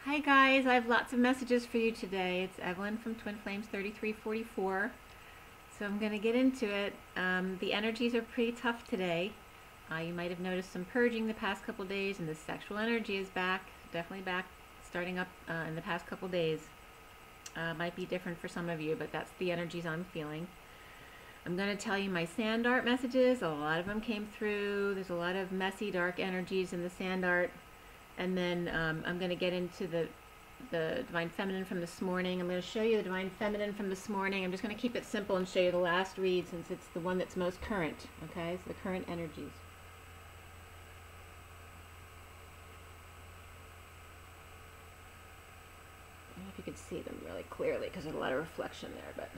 Hi guys, I have lots of messages for you today. It's Evelyn from Twin Flames 3344. So I'm going to get into it. The energies are pretty tough today. You might have noticed some purging the past couple days, and the sexual energy is back, definitely back, starting up in the past couple days. Might be different for some of you, but that's the energies I'm feeling. I'm going to tell you my sand art messages. A lot of them came through. There's a lot of messy, dark energies in the sand art. And then I'm going to get into the Divine Feminine from this morning. I'm going to show you the Divine Feminine from this morning. I'm just going to keep it simple and show you the last read since it's the one that's most current. Okay, so the current energies. I don't know if you could see them really clearly because there's a lot of reflection there, but...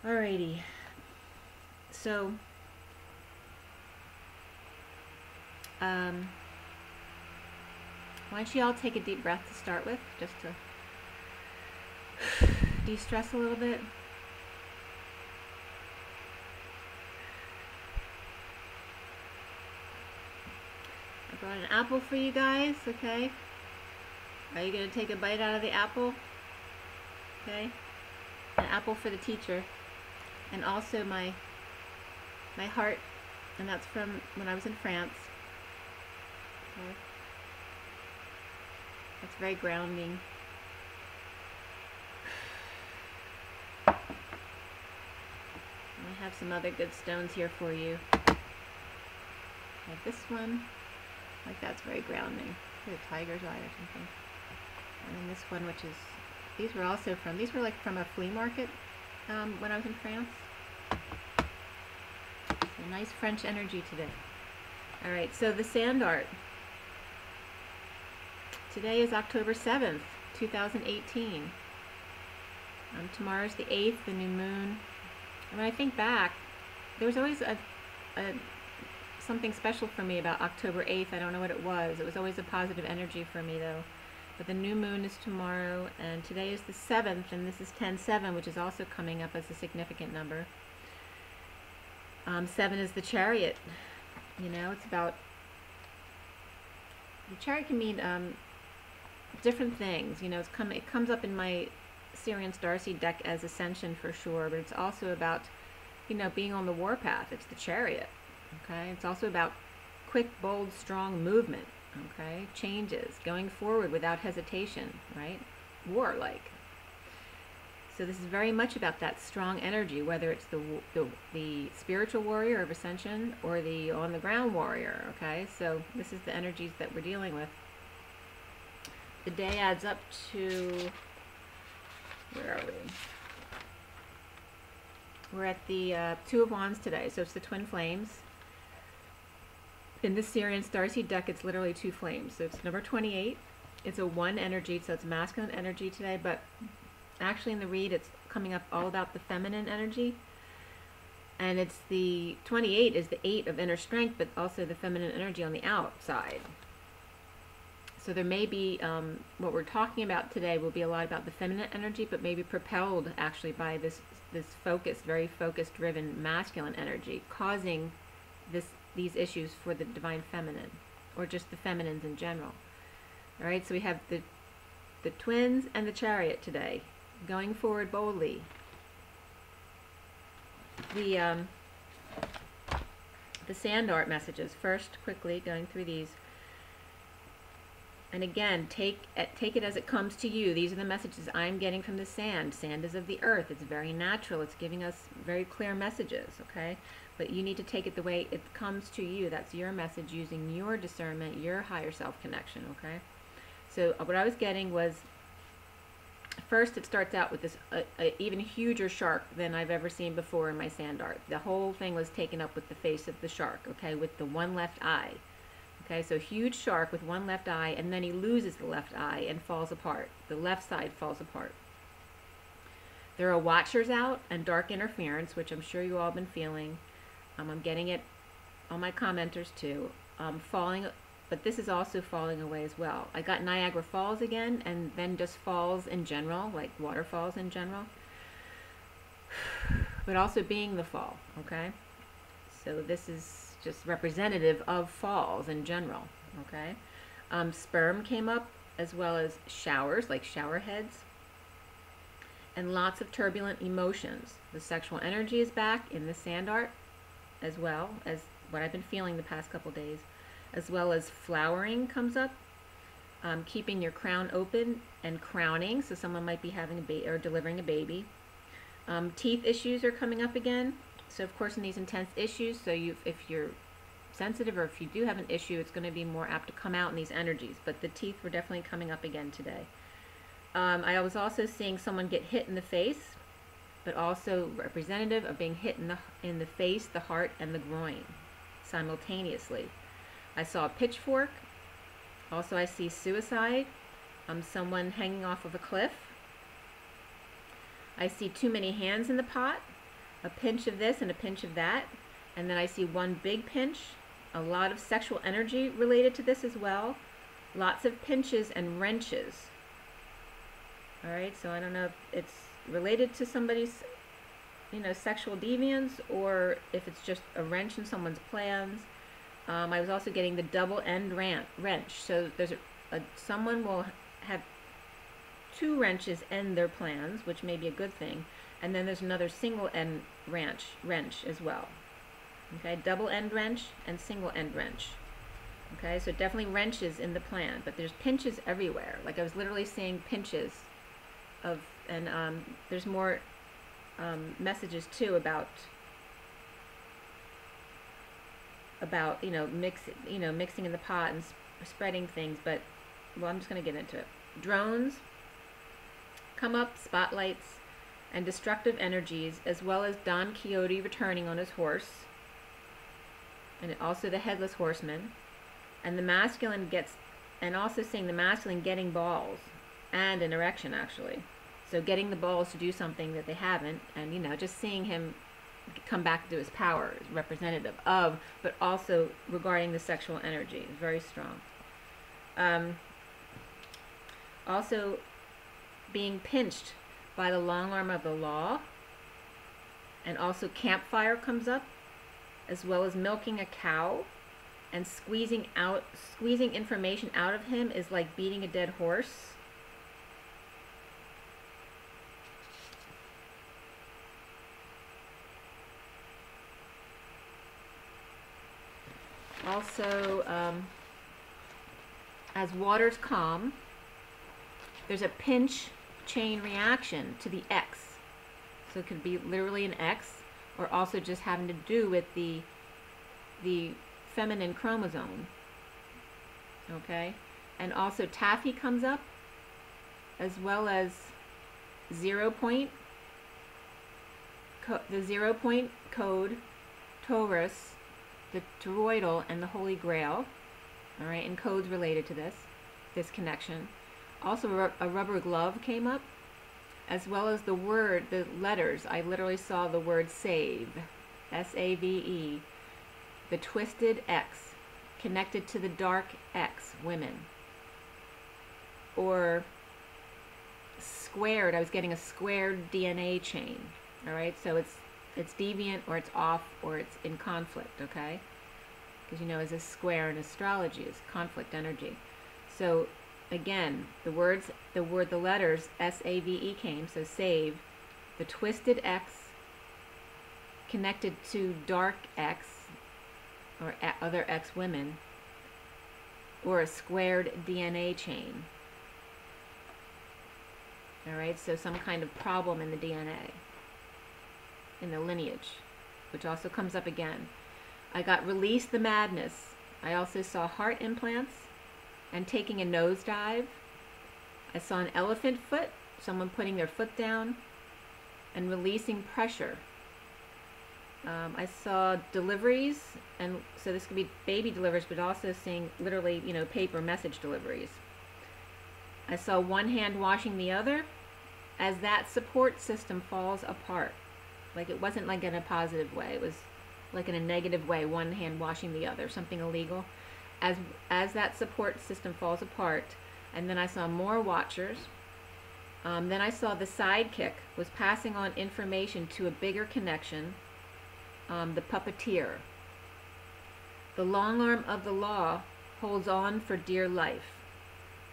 Alrighty, so why don't you all take a deep breath to start with, just to de-stress a little bit. I brought an apple for you guys, okay? Are you going to take a bite out of the apple? Okay? An apple for the teacher. And also my heart, and that's from when I was in France. Okay. That's very grounding. I have some other good stones here for you. I have this one, like that's very grounding. Like a tiger's eye or something. And then this one, which is, these were like from a flea market. When I was in France. So nice French energy today. Alright, so the sand art. Today is October 7th, 2018. Tomorrow's the 8th, the new moon. And when I think back, there was always something special for me about October 8th. I don't know what it was. It was always a positive energy for me though. But the new moon is tomorrow, and today is the 7th, and this is 10-7, which is also coming up as a significant number. 7 is the chariot. You know, it's about... The chariot can mean different things. You know, it comes up in my Syrian Starseed deck as ascension for sure, but it's also about, you know, being on the warpath. It's the chariot. Okay? It's also about quick, bold, strong movement. Okay, changes, going forward without hesitation, right? War-like. So this is very much about that strong energy, whether it's the spiritual warrior of ascension or the on-the-ground warrior, okay? So this is the energies that we're dealing with. The day adds up to, where are we? We're at the Two of Wands today, so it's the Twin Flames. In the Syrian Starseed deck, it's literally 2 flames. So it's number 28. It's a 1 energy, so it's masculine energy today, but actually in the read, it's coming up all about the feminine energy. And it's the 28 is the 8 of inner strength, but also the feminine energy on the outside. So there may be, what we're talking about today will be a lot about the feminine energy, but maybe propelled actually by this focused, very focused, driven masculine energy, causing these issues for the Divine Feminine, or just the feminines in general. Alright, so we have the twins and the chariot today, going forward boldly. The sand art messages, first, quickly, going through these. And again, take it as it comes to you. These are the messages I'm getting from the sand. Sand is of the earth. It's very natural. It's giving us very clear messages, okay? But you need to take it the way it comes to you. That's your message using your discernment, your higher self connection, okay? So what I was getting was, first it starts out with this even huger shark than I've ever seen before in my sand art. The whole thing was taken up with the face of the shark, okay, with the one left eye. Okay, so huge shark with one left eye, and then he loses the left eye and falls apart. The left side falls apart. There are watchers out and dark interference, which I'm sure you all have been feeling. I'm getting it on my commenters too. Falling, but this is also falling away as well. I got Niagara Falls again, and then just falls in general, like waterfalls in general. but also being the fall, okay? So this is just representative of falls in general, okay? Sperm came up, as well as showers, like shower heads, and lots of turbulent emotions. The sexual energy is back in the sand art, as well as what I've been feeling the past couple days, as well as flowering comes up, keeping your crown open and crowning, so someone might be having a baby or delivering a baby. Teeth issues are coming up again. So of course in these intense issues, so if you're sensitive or if you do have an issue, it's going to be more apt to come out in these energies. But the teeth were definitely coming up again today. I was also seeing someone get hit in the face, but also representative of being hit in the face, the heart, and the groin simultaneously. I saw a pitchfork. Also I see suicide, someone hanging off of a cliff. I see too many hands in the pot, a pinch of this and a pinch of that, and then I see one big pinch, a lot of sexual energy related to this as well, lots of pinches and wrenches. All right, so I don't know if it's related to somebody's, sexual deviance, or if it's just a wrench in someone's plans. I was also getting the double end wrench. So there's someone will have two wrenches end their plans, which may be a good thing, and then there's another single end wrench as well. Okay, double end wrench and single end wrench. Okay, so definitely wrenches in the plan, but there's pinches everywhere. Like I was literally seeing pinches of, and there's more messages too about mixing in the pot and spreading things. But well, I'm just going to get into it. Drones come up, spotlights, and destructive energies, as well as Don Quixote returning on his horse, and also the headless horseman, and the masculine and also seeing the masculine getting balls and an erection actually. So getting the balls to do something that they haven't, and just seeing him come back to his power is representative of, but also regarding the sexual energy is very strong. Also being pinched by the long arm of the law, and also campfire comes up, as well as milking a cow, and squeezing information out of him is like beating a dead horse. Also, as waters calm, there's a pinch chain reaction to the X. So it could be literally an X, or also just having to do with the feminine chromosome. Okay? And also taffy comes up, as well as 0 point, the 0 point code, Taurus, the toroidal, and the Holy Grail. All right, and codes related to this connection. Also a rubber glove came up, as well as the letters. I literally saw the word save, S-A-V-E, the twisted X, connected to the dark X, women. Or squared, I was getting a squared DNA chain. All right, so it's deviant, or it's off, or it's in conflict, okay? Because as a square in astrology is conflict energy. So again, the letters S-A-V-E came, so save, the twisted X connected to dark X, or other X women, or a squared DNA chain. All right, so some kind of problem in the DNA, in the lineage, which also comes up again. I got release the madness. I also saw heart implants and taking a nosedive. I saw an elephant foot, someone putting their foot down and releasing pressure. I saw deliveries, and so this could be baby deliveries, but also seeing literally, paper message deliveries. I saw one hand washing the other as that support system falls apart. Like it wasn't like in a positive way, it was like in a negative way, one hand washing the other, something illegal. As that support system falls apart, and then I saw more watchers, Then I saw the sidekick was passing on information to a bigger connection, the puppeteer. The long arm of the law holds on for dear life.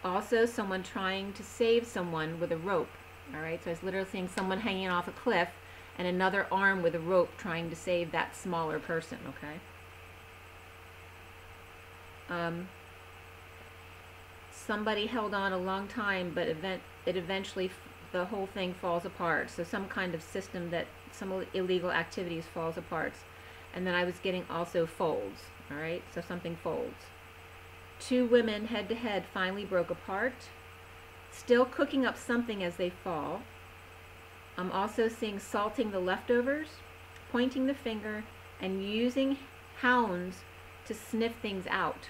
Also, someone trying to save someone with a rope. All right, so I was literally seeing someone hanging off a cliff and another arm with a rope trying to save that smaller person, okay? Somebody held on a long time, but eventually the whole thing falls apart. So some kind of system that some illegal activities falls apart. And then I was getting also folds, all right? So something folds. Two women head to head finally broke apart, still cooking up something as they fall. I'm also seeing salting the leftovers, pointing the finger, and using hounds to sniff things out.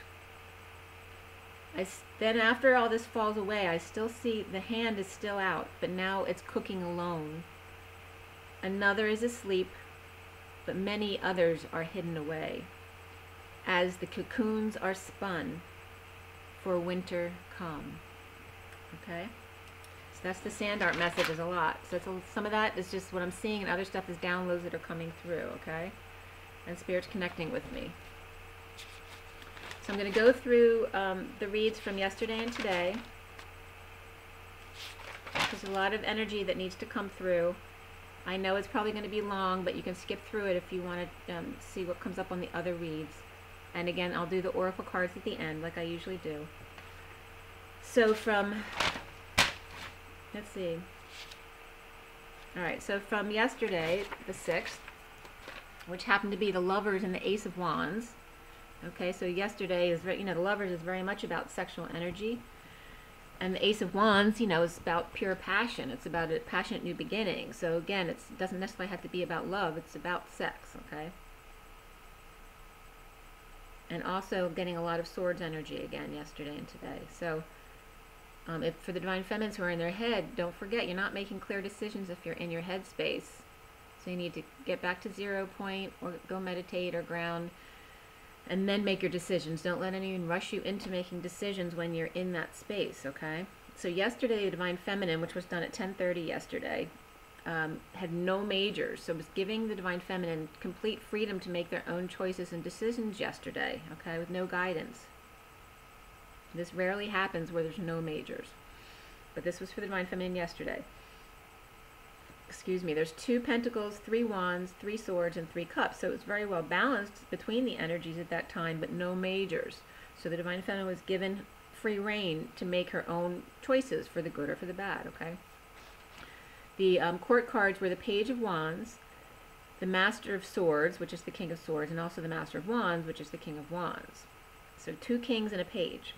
Then after all this falls away, I still see the hand is still out, but now it's cooking alone. Another is asleep, but many others are hidden away, as the cocoons are spun for winter come. Okay? So that's the sand art message, is a lot. So some of that is just what I'm seeing, and other stuff is downloads that are coming through, okay? And Spirit's connecting with me. So I'm going to go through the reads from yesterday and today. There's a lot of energy that needs to come through. I know it's probably going to be long, but you can skip through it if you want to see what comes up on the other reads. And again, I'll do the oracle cards at the end, like I usually do. So from, let's see. All right, so from yesterday, the 6th, which happened to be the Lovers and the Ace of Wands. Okay, so yesterday is, the Lovers is very much about sexual energy. And the Ace of Wands, is about pure passion. It's about a passionate new beginning. So again, it doesn't necessarily have to be about love. It's about sex, okay? And also getting a lot of Swords energy again yesterday and today. So if for the Divine Feminines who are in their head, don't forget, you're not making clear decisions if you're in your head space. So you need to get back to 0 point or go meditate or ground. And then make your decisions. Don't let anyone rush you into making decisions when you're in that space, okay? So yesterday, the Divine Feminine, which was done at 10:30 yesterday, had no majors. So it was giving the Divine Feminine complete freedom to make their own choices and decisions yesterday, okay, with no guidance. This rarely happens where there's no majors. But this was for the Divine Feminine yesterday. Excuse me, there's 2 Pentacles, 3 Wands, 3 Swords, and 3 Cups. So it was very well balanced between the energies at that time, but no majors. So the Divine Feminine was given free reign to make her own choices for the good or for the bad, okay? The court cards were the Page of Wands, the Master of Swords, which is the King of Swords, and also the Master of Wands, which is the King of Wands. So 2 kings and a page.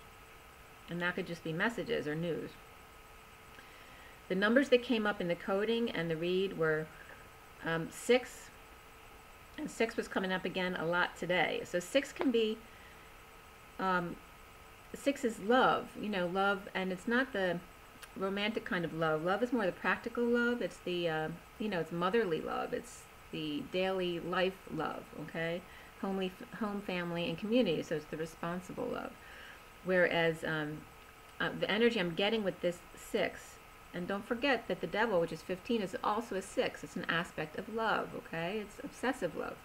And that could just be messages or news. The numbers that came up in the coding and the read were 6, and 6 was coming up again a lot today. So 6 can be, 6 is love, love, and it's not the romantic kind of love. Love is more the practical love. It's the, it's motherly love. It's the daily life love, okay? Home, family, and community, so it's the responsible love. Whereas the energy I'm getting with this 6, and don't forget that the Devil, which is 15, is also a 6. It's an aspect of love, okay? It's obsessive love,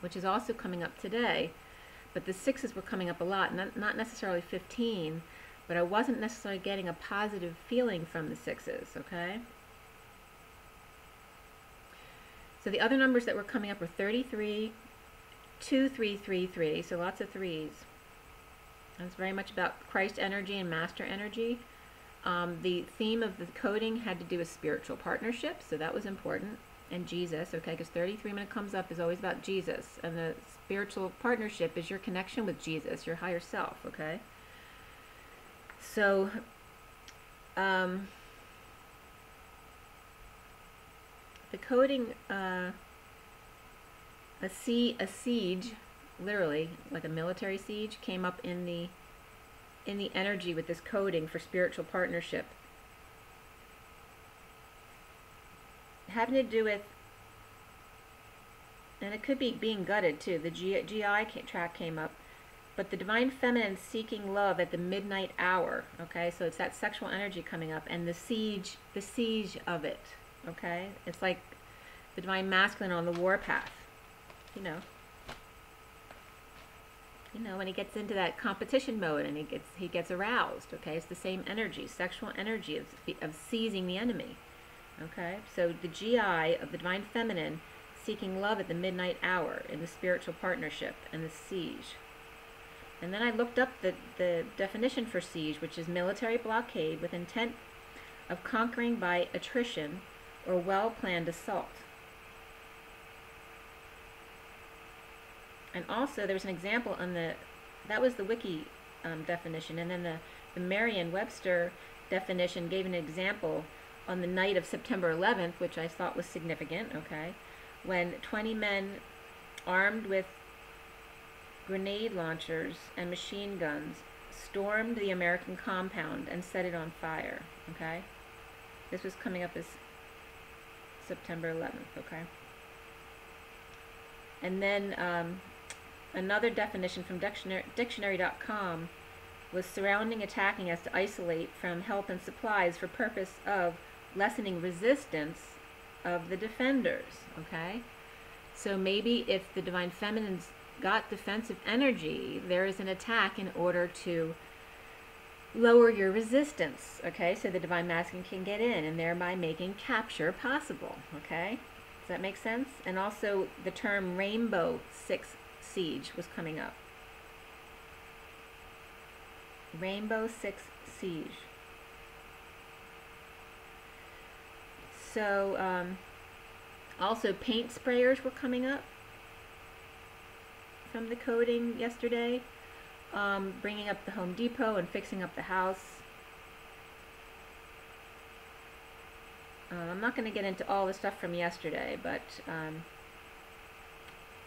which is also coming up today. But the 6s were coming up a lot, not necessarily 15, but I wasn't necessarily getting a positive feeling from the 6s, okay? So the other numbers that were coming up were 33, 2333, so lots of 3s. That's very much about Christ energy and Master energy. The theme of the coding had to do with spiritual partnership, so that was important, and Jesus, okay, because 33 when it comes up is always about Jesus, and the spiritual partnership is your connection with Jesus, your higher self, okay? So, the coding, a siege, literally, like a military siege, came up in the energy with this coding for spiritual partnership. Having to do with, and it could be being gutted too, the GI track came up, But the divine feminine seeking love at the midnight hour, okay? So it's that sexual energy coming up, and the siege of it, okay? It's like the divine masculine on the warpath, you know. You know, when he gets into that competition mode and he gets aroused, okay? It's the same energy, sexual energy of seizing the enemy, okay? So the GI of the divine feminine seeking love at the midnight hour in the spiritual partnership and the siege. And then I looked up the definition for siege, which is military blockade with intent of conquering by attrition or well-planned assault. And also, there was an example on that was the wiki definition, and then the Merriam-Webster definition gave an example on the night of September 11th, which I thought was significant, okay, when 20 men armed with grenade launchers and machine guns stormed the American compound and set it on fire, okay? This was coming up as September 11th, okay? And then another definition from dictionary.com was surrounding, attacking as to isolate from help and supplies for purpose of lessening resistance of the defenders, okay? So maybe if the divine feminine's got defensive energy, there is an attack in order to lower your resistance, okay? So the divine masculine can get in and thereby making capture possible, okay? Does that make sense? And also the term Rainbow Six Siege was coming up. Rainbow Six Siege. So also paint sprayers were coming up from the coding yesterday, bringing up the Home Depot and fixing up the house. I'm not going to get into all the stuff from yesterday, but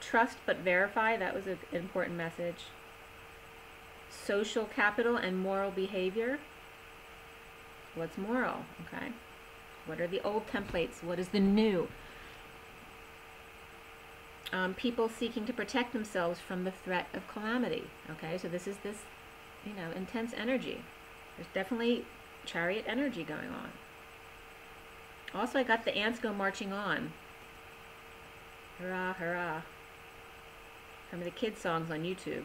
trust but verify, that was an important message. Social capital and moral behavior. What's moral? Okay. What are the old templates? What is the new? People seeking to protect themselves from the threat of calamity. Okay, so this is this, you know, intense energy. There's definitely chariot energy going on. Also, I got the ants go marching on. Hurrah, hurrah. Some of the kids' songs on YouTube.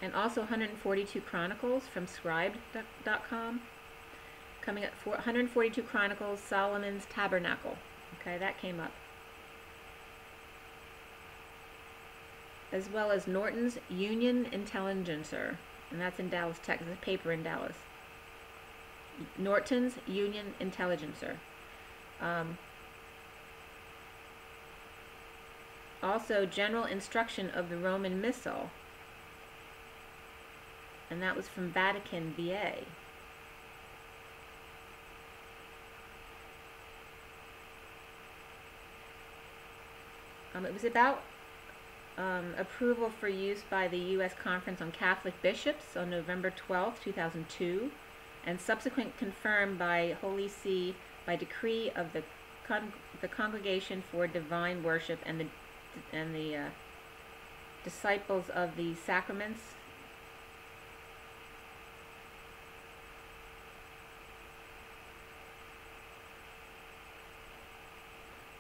And also 142 Chronicles from scribed.com. Coming up, 142 Chronicles, Solomon's Tabernacle. Okay, that came up. As well as Norton's Union Intelligencer. And that's in Dallas, Texas, a paper in Dallas. Norton's Union Intelligencer. Also, General Instruction of the Roman Missal. And that was from Vatican, VA. It was about approval for use by the U.S. Conference on Catholic Bishops on November 12, 2002, and subsequent confirmed by Holy See by decree of the Congregation for Divine Worship and the Disciples of the Sacraments.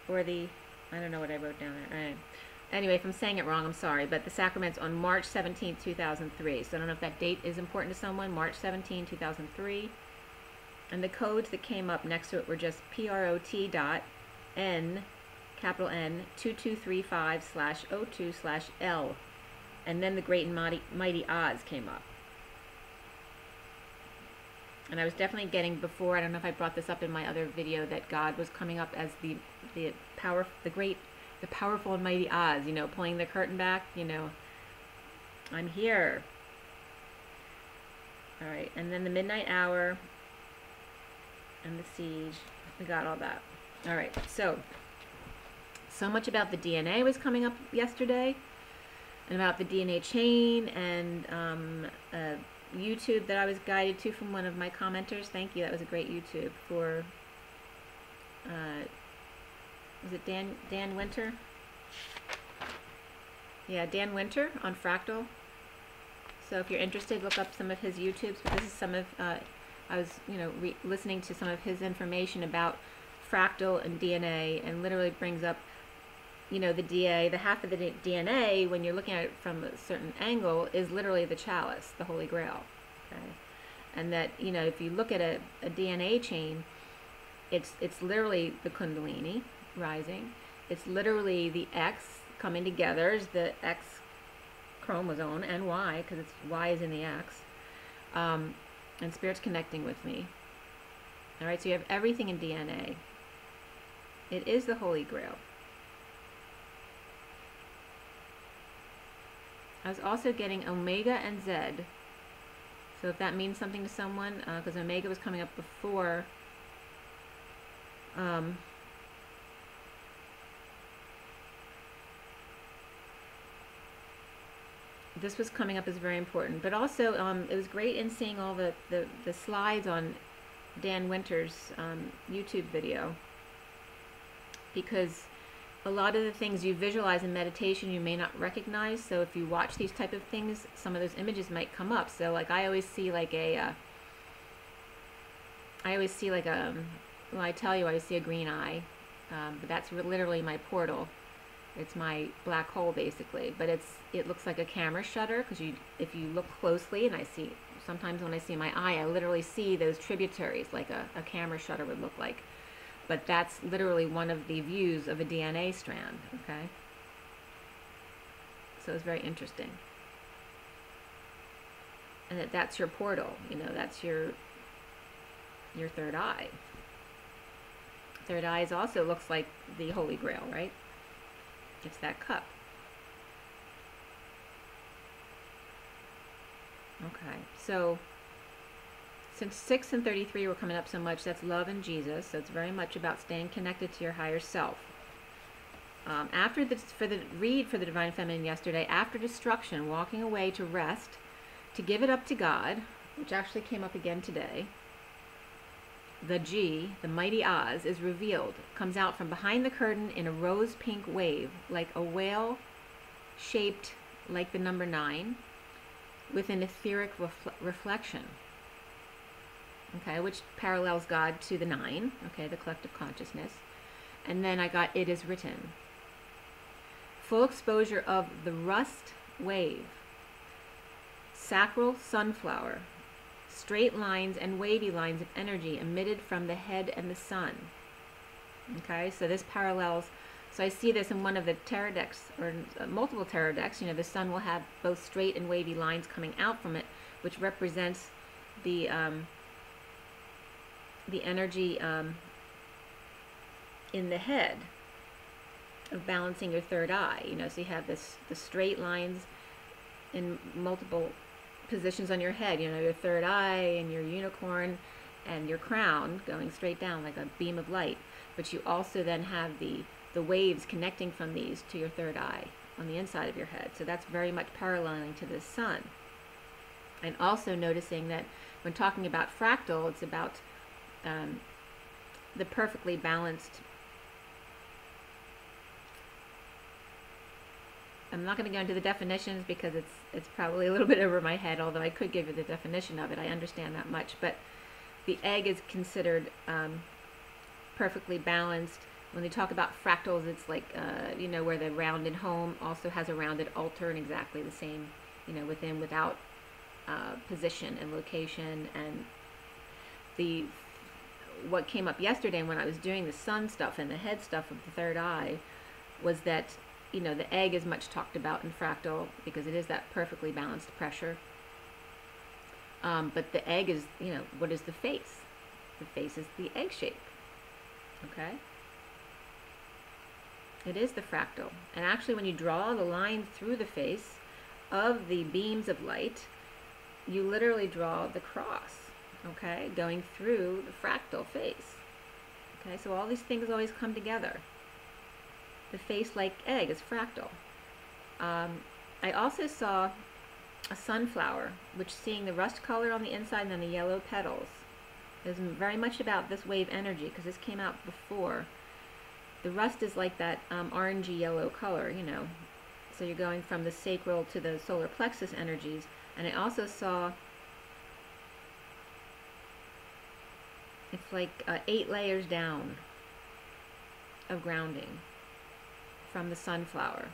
Or the, I don't know what I wrote down there. Anyway, if I'm saying it wrong, I'm sorry, but the sacraments on March 17, 2003. So I don't know if that date is important to someone, March 17, 2003. And the codes that came up next to it were just PROT.N, capital N, 2235/02/L. And then the great and mighty Oz came up. And I was definitely getting before, I don't know if I brought this up in my other video, that God was coming up as the powerful and mighty Oz, you know, pulling the curtain back, you know, I'm here. All right, and then the midnight hour and the siege, we got all that. All right, so much about the DNA was coming up yesterday, and about the DNA chain, and YouTube that I was guided to from one of my commenters. Thank you, that was a great YouTube for is it Dan Winter? Yeah, Dan Winter on fractal. So if you're interested, look up some of his YouTubes. But this is some of, I was, listening to some of his information about fractal and DNA, and literally brings up, the DNA, the half of the DNA, when you're looking at it from a certain angle, is literally the chalice, the Holy Grail. Okay, and that, if you look at a DNA chain, it's literally the Kundalini rising. It's literally the X coming together, is the X chromosome, and Y, because Y is in the X, and Spirit's connecting with me. All right, so you have everything in DNA. It is the Holy Grail. I was also getting Omega and Z. So if that means something to someone, because Omega was coming up before. This was coming up as very important. But also, it was great in seeing all the slides on Dan Winter's YouTube video. Because a lot of the things you visualize in meditation you may not recognize. So if you watch these type of things, some of those images might come up. So like I always see like well, I tell you, I see a green eye, but that's literally my portal. It's my black hole basically, but it looks like a camera shutter, because if you look closely, and sometimes when I see my eye, I literally see those tributaries like a camera shutter would look like. But that's literally one of the views of a DNA strand, okay? So it's very interesting. And that's your portal, that's your third eye. Third eye also looks like the Holy Grail, right? It's that cup. Okay, so since 6 and 33 were coming up so much, that's love and Jesus. So it's very much about staying connected to your higher self. For the read for the Divine Feminine yesterday, after destruction, walking away to rest, to give it up to God, which actually came up again today. The G, the mighty Oz, is revealed, comes out from behind the curtain in a rose pink wave, like a whale shaped like the number 9, with an etheric reflection. Okay, which parallels God to the 9, okay, the collective consciousness. And then I got it is written. Full exposure of the rust wave, sacral sunflower, straight lines and wavy lines of energy emitted from the head and the sun. Okay, so this parallels, so I see this in one of the tarot decks, or multiple tarot decks. The sun will have both straight and wavy lines coming out from it, which represents the energy in the head of balancing your third eye. So you have the straight lines in multiple positions on your head, your third eye and your unicorn and your crown going straight down like a beam of light. But you also then have the waves connecting from these to your third eye on the inside of your head. So that's very much paralleling to the sun. And also noticing that when talking about fractal, it's about the perfectly balanced. I'm not going to go into the definitions because it's probably a little bit over my head, although I could give you the definition of it. I understand that much. But the egg is considered perfectly balanced. When they talk about fractals, it's like, where the rounded home also has a rounded altar, and exactly the same, within, without position and location. And what came up yesterday when I was doing the sun stuff and the head stuff of the third eye was that, the egg is much talked about in fractal because it is that perfectly balanced pressure. But the egg is, what is the face? The face is the egg shape. Okay? It is the fractal. And actually when you draw the lines through the face of the beams of light, you literally draw the cross, okay, going through the fractal face. Okay, so all these things always come together. The face like egg is fractal. I also saw a sunflower, which seeing the rust color on the inside and then the yellow petals is very much about this wave energy, because this came out before. The rust is like that orangey yellow color, you know. So you're going from the sacral to the solar plexus energies. And I also saw, it's like 8 layers down of grounding from the sunflower.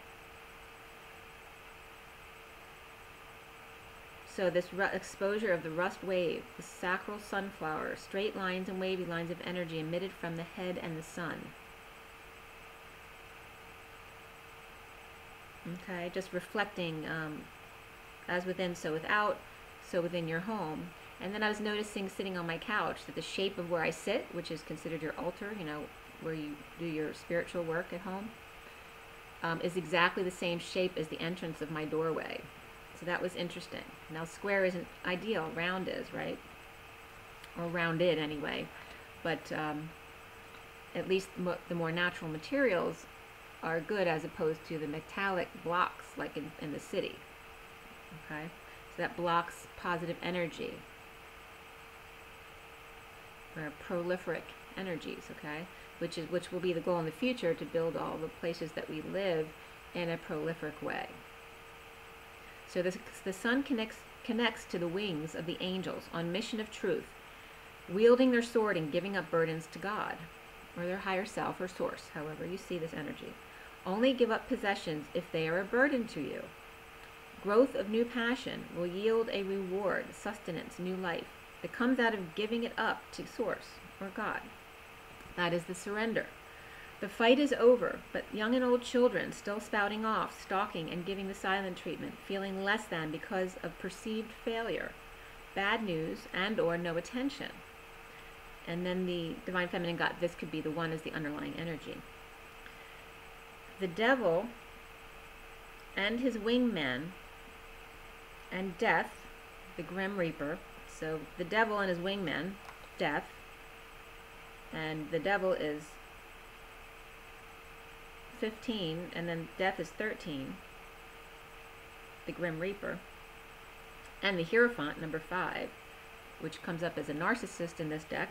So this exposure of the rust wave, the sacral sunflower, straight lines and wavy lines of energy emitted from the head and the sun. Okay, just reflecting as within, so without, so within your home. And then I was noticing sitting on my couch that the shape of where I sit, which is considered your altar, you know, where you do your spiritual work at home, is exactly the same shape as the entrance of my doorway. So that was interesting. Now square isn't ideal, round is, right? Or rounded anyway. But at least the more natural materials are good as opposed to the metallic blocks like in the city. Okay? So that blocks positive energy. Or prolific energies, okay? Which will be the goal in the future, to build all the places that we live in a prolific way. So the sun connects to the wings of the angels on mission of truth, wielding their sword and giving up burdens to God, or their higher self or source, however you see this energy. Only give up possessions if they are a burden to you. Growth of new passion will yield a reward, sustenance, new life, that comes out of giving it up to source or God. That is the surrender. The fight is over, but young and old children still spouting off, stalking and giving the silent treatment, feeling less than because of perceived failure, bad news, and or no attention. And then the Divine Feminine got, this could be the one as the underlying energy. The devil and his wingman and death, the Grim Reaper. So the devil and his wingman, death, and the devil is 15, and then death is 13, the Grim Reaper, and the Hierophant, number 5, which comes up as a narcissist in this deck,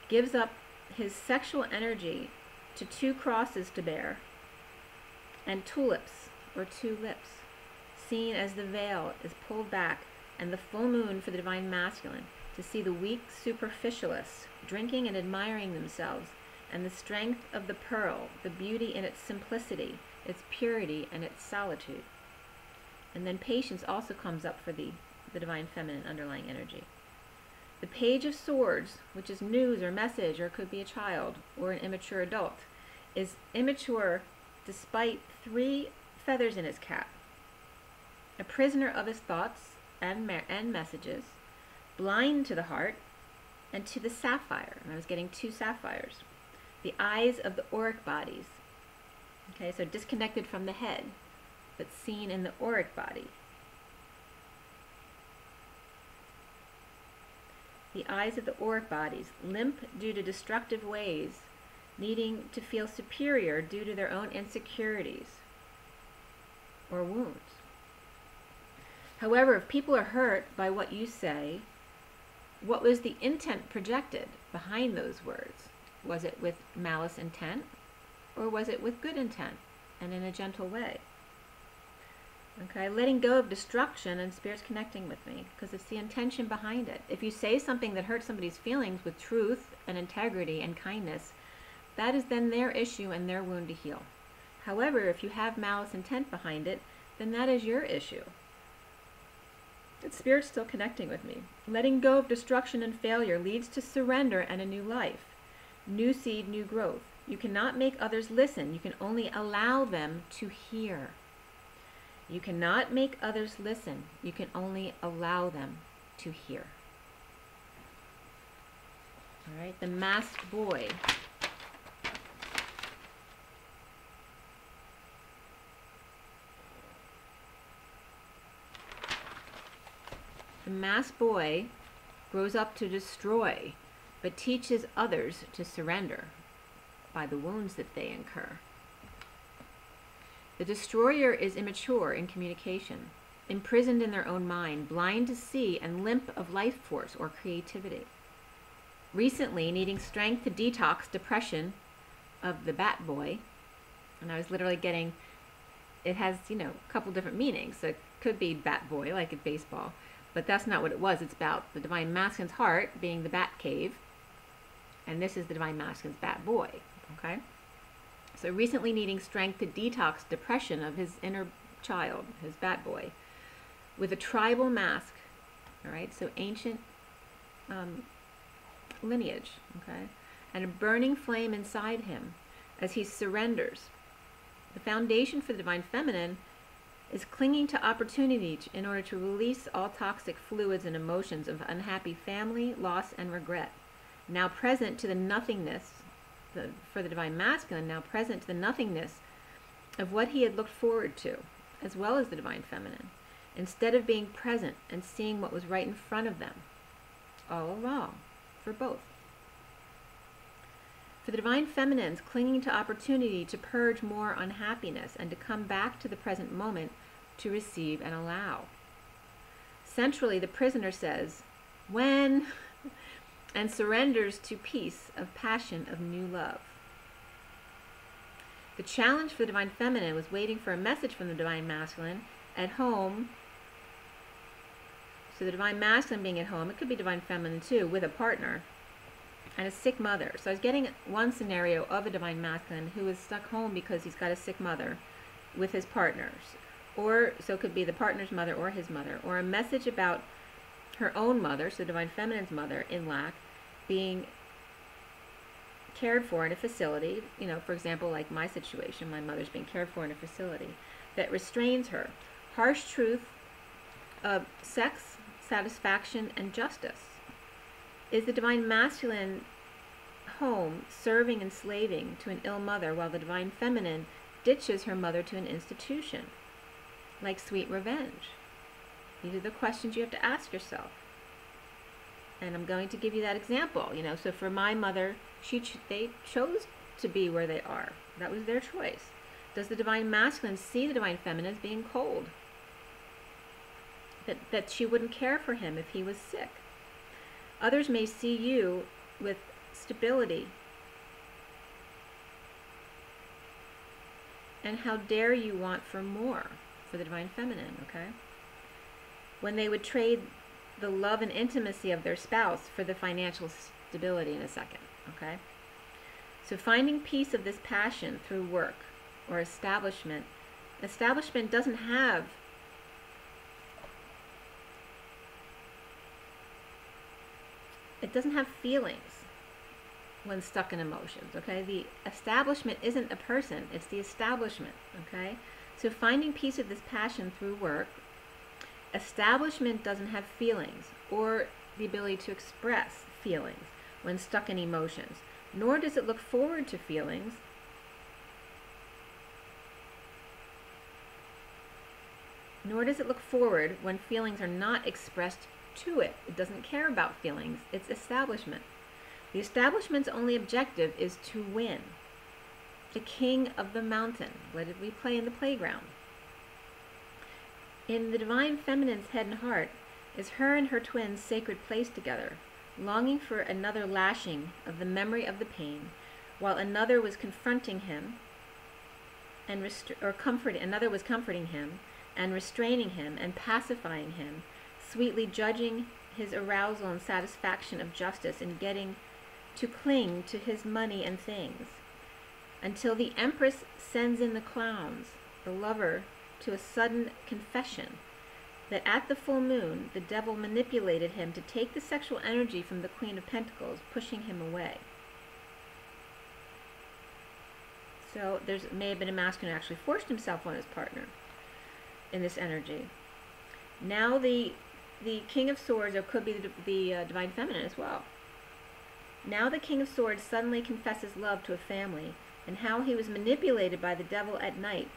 gives up his sexual energy to 2 crosses to bear, and tulips, or 2 lips, seen as the veil is pulled back, and the full moon for the Divine Masculine, to see the weak superficialists drinking and admiring themselves, and the strength of the pearl, the beauty in its simplicity, its purity, and its solitude. And then patience also comes up for the Divine Feminine underlying energy. The Page of Swords, which is news or message, or could be a child or an immature adult, is immature despite 3 feathers in his cap. A prisoner of his thoughts and messages, blind to the heart and to the sapphire. And I was getting 2 sapphires. The eyes of the auric bodies. Okay, so disconnected from the head, but seen in the auric body. The eyes of the auric bodies, limp due to destructive ways, needing to feel superior due to their own insecurities or wounds. However, if people are hurt by what you say, what was the intent projected behind those words? Was it with malice intent, or was it with good intent and in a gentle way? Okay, letting go of destruction and Spirit's connecting with me, because it's the intention behind it. If you say something that hurts somebody's feelings with truth and integrity and kindness, that is then their issue and their wound to heal. However, if you have malice intent behind it, then that is your issue. It's Spirit still connecting with me. Letting go of destruction and failure leads to surrender and a new life. New seed, new growth. You cannot make others listen. You can only allow them to hear. You cannot make others listen. You can only allow them to hear. All right, the masked boy. The masked boy grows up to destroy, but teaches others to surrender by the wounds that they incur. The destroyer is immature in communication, imprisoned in their own mind, blind to see, and limp of life force or creativity. Recently, needing strength to detox depression of the bat boy. And I was literally getting, it has, a couple different meanings. So it could be bat boy, like at baseball, but that's not what it was. It's about the divine masculine's heart being the bat cave, and this is the divine masculine's bat boy, okay? So recently needing strength to detox depression of his inner child, his bat boy, with a tribal mask, all right? So ancient lineage, okay? And a burning flame inside him as he surrenders. The foundation for the divine feminine is clinging to opportunity in order to release all toxic fluids and emotions of unhappy family, loss, and regret. Now present to the nothingness, for the divine masculine, now present to the nothingness of what he had looked forward to, as well as the divine feminine, instead of being present and seeing what was right in front of them, all along, for both. For the divine feminines, clinging to opportunity to purge more unhappiness and to come back to the present moment to receive and allow. Centrally, the prisoner says, when, and surrenders to peace of passion of new love. The challenge for the divine feminine was waiting for a message from the divine masculine at home. So the divine masculine being at home, it could be divine feminine too, with a partner, and a sick mother. So I was getting one scenario of a divine masculine who is stuck home because he's got a sick mother with his partners. Or, so it could be the partner's mother or his mother. Or a message about her own mother, so divine feminine's mother, in lack, being cared for in a facility. For example, like my situation, my mother's being cared for in a facility that restrains her. Harsh truth of sex, satisfaction, and justice. Is the divine masculine home serving and slaving to an ill mother while the divine feminine ditches her mother to an institution? Like sweet revenge. These are the questions you have to ask yourself. And I'm going to give you that example. So for my mother, they chose to be where they are. That was their choice. Does the divine masculine see the divine feminine as being cold? That she wouldn't care for him if he was sick. Others may see you with stability. And how dare you want for more for the divine feminine, okay? When they would trade the love and intimacy of their spouse for the financial stability in a second, okay? So finding peace of this passion through work or establishment. Establishment doesn't have feelings when stuck in emotions, okay? The establishment isn't a person, it's the establishment, okay? So finding peace of this passion through work. Establishment doesn't have feelings or the ability to express feelings when stuck in emotions, nor does it look forward to feelings. Nor does it look forward when feelings are not expressed to it. It doesn't care about feelings. It's establishment. The establishment's only objective is to win. The king of the mountain. Let it replay in the playground. In the divine feminine's head and heart is her and her twin's sacred place together, longing for another lashing of the memory of the pain, while another was confronting him and another was comforting him and restraining him and pacifying him, sweetly judging his arousal and satisfaction of justice in getting to cling to his money and things, until the empress sends in the clowns, the lover, to a sudden confession that at the full moon the devil manipulated him to take the sexual energy from the Queen of Pentacles, pushing him away. So there may have been a masculine who actually forced himself on his partner in this energy. Now the King of Swords, or could be the divine feminine as well. Now the King of Swords suddenly confesses love to a family, and how he was manipulated by the devil at night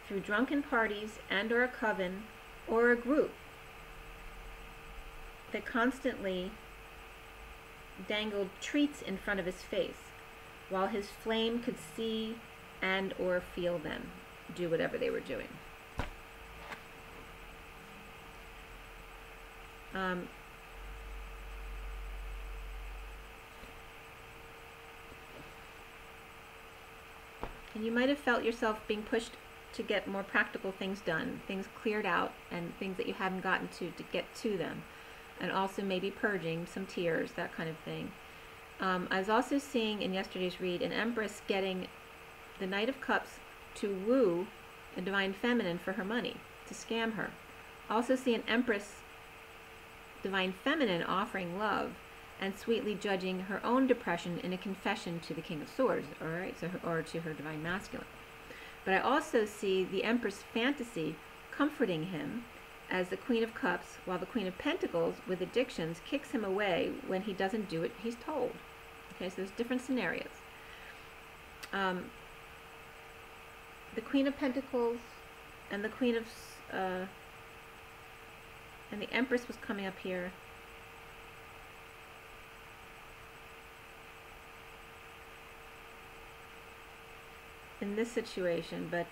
through drunken parties and or a coven or a group that constantly dangled treats in front of his face while his flame could see and or feel them do whatever they were doing. And you might have felt yourself being pushed to get more practical things done, things cleared out, and things that you haven't gotten to get to them. And also maybe purging some tears, that kind of thing. I was also seeing in yesterday's read an Empress getting the Knight of Cups to woo a Divine Feminine for her money, to scam her. Also see an Empress Divine Feminine offering love and sweetly judging her own depression in a confession to the King of Swords, all right, so or to her Divine Masculine. But I also see the Empress Fantasy comforting him as the Queen of Cups, while the Queen of Pentacles, with addictions, kicks him away when he doesn't do what he's told. Okay, so there's different scenarios. The Queen of Pentacles and the Queen of and the Empress was coming up here. In this situation, but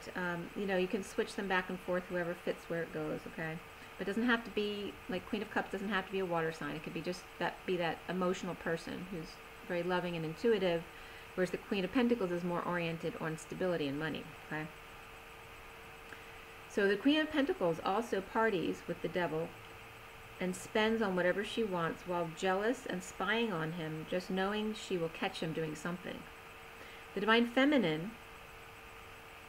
you know, you can switch them back and forth, whoever fits where it goes, okay? But it doesn't have to be, like Queen of Cups doesn't have to be a water sign. It could be just that emotional person who's very loving and intuitive, whereas the Queen of Pentacles is more oriented on stability and money, okay? So the Queen of Pentacles also parties with the devil and spends on whatever she wants while jealous and spying on him, just knowing she will catch him doing something. The Divine Feminine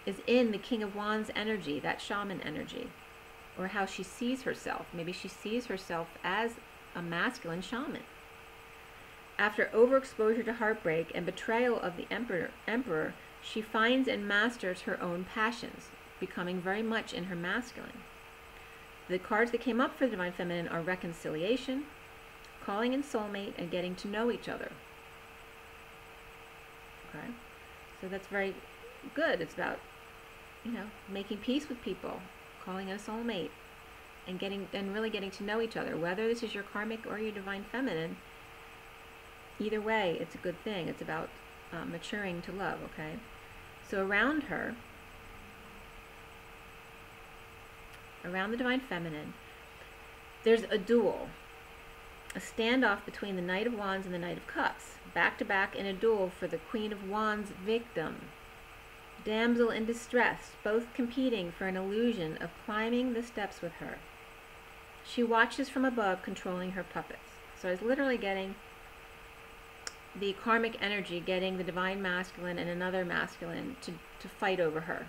is in the King of Wands energy, that shaman energy, or how she sees herself. Maybe she sees herself as a masculine shaman. After overexposure to heartbreak and betrayal of the emperor, she finds and masters her own passions, becoming very much in her masculine. The cards that came up for the Divine Feminine are reconciliation, calling in soulmate, and getting to know each other. Okay, so that's very good. It's about, you know, making peace with people, calling in a soulmate, and really getting to know each other. Whether this is your karmic or your Divine Feminine, either way, it's a good thing. It's about maturing to love. Okay, so around her, around the Divine Feminine, there's a duel, a standoff between the Knight of Wands and the Knight of Cups, back to back in a duel for the Queen of Wands victim. Damsel in distress, both competing for an illusion of climbing the steps with her. She watches from above, controlling her puppets. So I was literally getting the karmic energy, getting the Divine Masculine and another masculine to fight over her,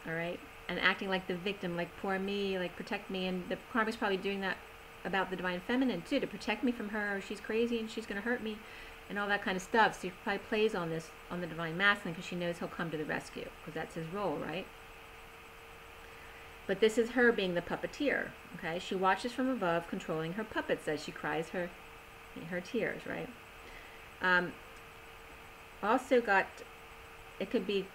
all right? And acting like the victim, like poor me, like protect me. And the karmic's probably doing that about the Divine Feminine too, to protect me from her. She's crazy and she's going to hurt me and all that kind of stuff. So she probably plays on this, on the Divine Masculine, because she knows he'll come to the rescue, because that's his role, right? But this is her being the puppeteer, okay? She watches from above, controlling her puppets as she cries her tears, right? Also got, it could be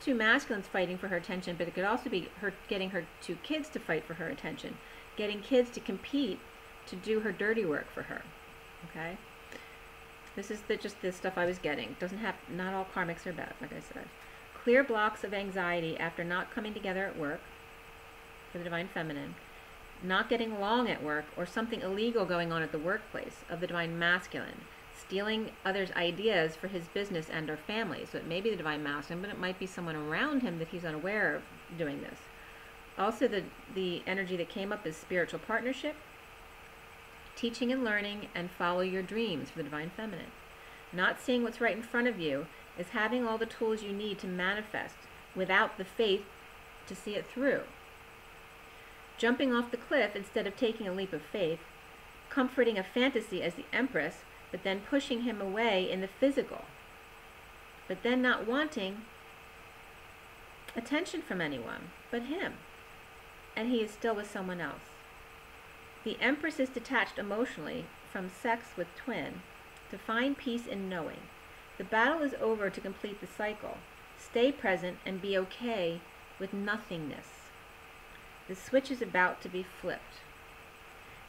two masculines fighting for her attention, but it could also be her getting her two kids to fight for her attention, getting kids to compete to do her dirty work for her, okay? This is just the stuff I was getting. Doesn't have, not all karmics are bad, like I said. Clear blocks of anxiety after not coming together at work for the Divine Feminine, not getting along at work, or something illegal going on at the workplace of the Divine Masculine, stealing others' ideas for his business and or family. So it may be the Divine Masculine, but it might be someone around him that he's unaware of doing this. Also, the energy that came up is spiritual partnership, teaching and learning, and follow your dreams for the Divine Feminine. Not seeing what's right in front of you is having all the tools you need to manifest without the faith to see it through. Jumping off the cliff instead of taking a leap of faith, comforting a fantasy as the Empress, but then pushing him away in the physical, but then not wanting attention from anyone but him, and he is still with someone else. The Empress is detached emotionally from sex with twin to find peace in knowing. The battle is over to complete the cycle. Stay present and be okay with nothingness. The switch is about to be flipped.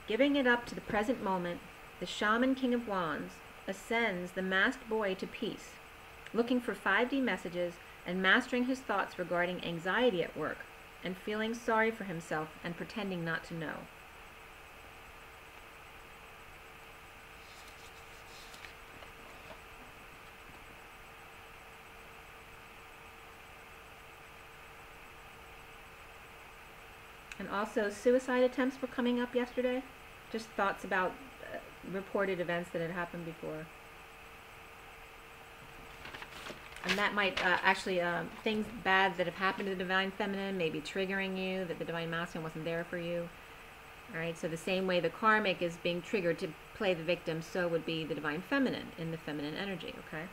Giving it up to the present moment, the Shaman King of Wands ascends the masked boy to peace, looking for 5D messages and mastering his thoughts regarding anxiety at work and feeling sorry for himself and pretending not to know. also, suicide attempts were coming up yesterday. Just thoughts about reported events that had happened before. And that might actually, things bad that have happened to the Divine Feminine may be triggering you, that the Divine Masculine wasn't there for you. Alright, so the same way the Karmic is being triggered to play the victim, so would be the Divine Feminine in the feminine energy, okay?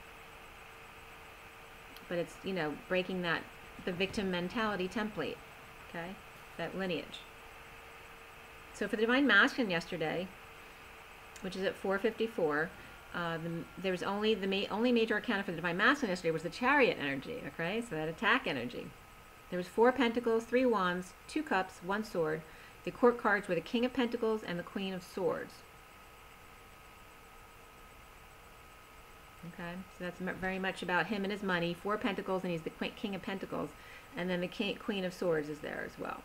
But it's, you know, breaking that, the victim mentality template, okay? That lineage. So for the Divine Masculine yesterday, which is at 4:54, there was only only major arcana for the Divine Masculine yesterday was the Chariot energy, okay? So that attack energy. There was 4 Pentacles, 3 Wands, 2 Cups, 1 Sword. The court cards were the King of Pentacles and the Queen of Swords. Okay, so that's very much about him and his money. 4 Pentacles, and he's the King of Pentacles. And then the Queen of Swords is there as well.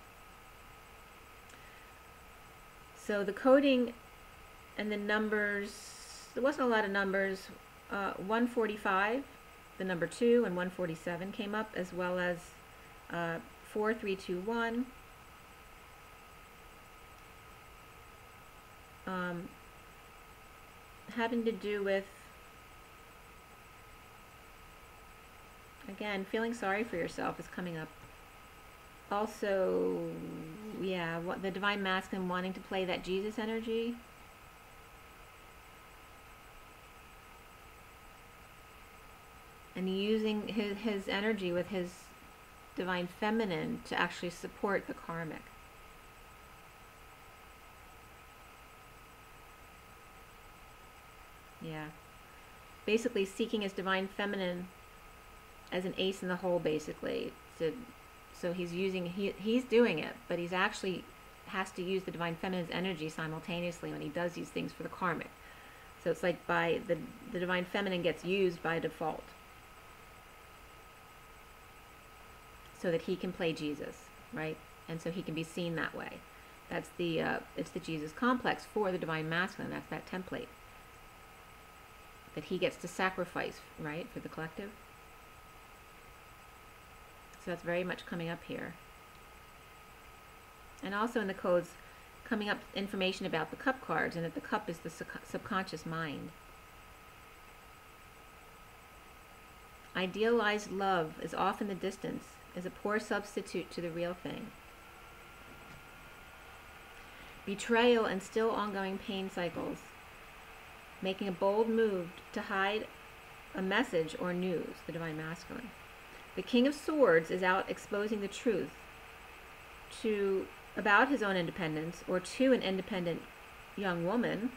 So the coding and the numbers, there wasn't a lot of numbers. 145, the number 2, and 147 came up, as well as 4321. Having to do with, again, feeling sorry for yourself is coming up. Also, yeah, the Divine Masculine wanting to play that Jesus energy. And using his energy with his Divine Feminine to actually support the Karmic. Yeah. Basically seeking his Divine Feminine as an ace in the hole, basically. So he's using, he's doing it, but he's actually has to use the Divine Feminine's energy simultaneously when he does these things for the Karmic. So it's like by the Divine Feminine gets used by default. So that he can play Jesus, right? And so he can be seen that way. That's the, it's the Jesus complex for the Divine Masculine. That's that template. That he gets to sacrifice, right, for the collective. So that's very much coming up here. And also in the codes, coming up information about the cup cards, and that the cup is the subconscious mind. Idealized love is off in the distance, is a poor substitute to the real thing. Betrayal and still ongoing pain cycles. Making a bold move to hide a message or news, the Divine Masculine. The King of Swords is out exposing the truth about his own independence, or to an independent young woman.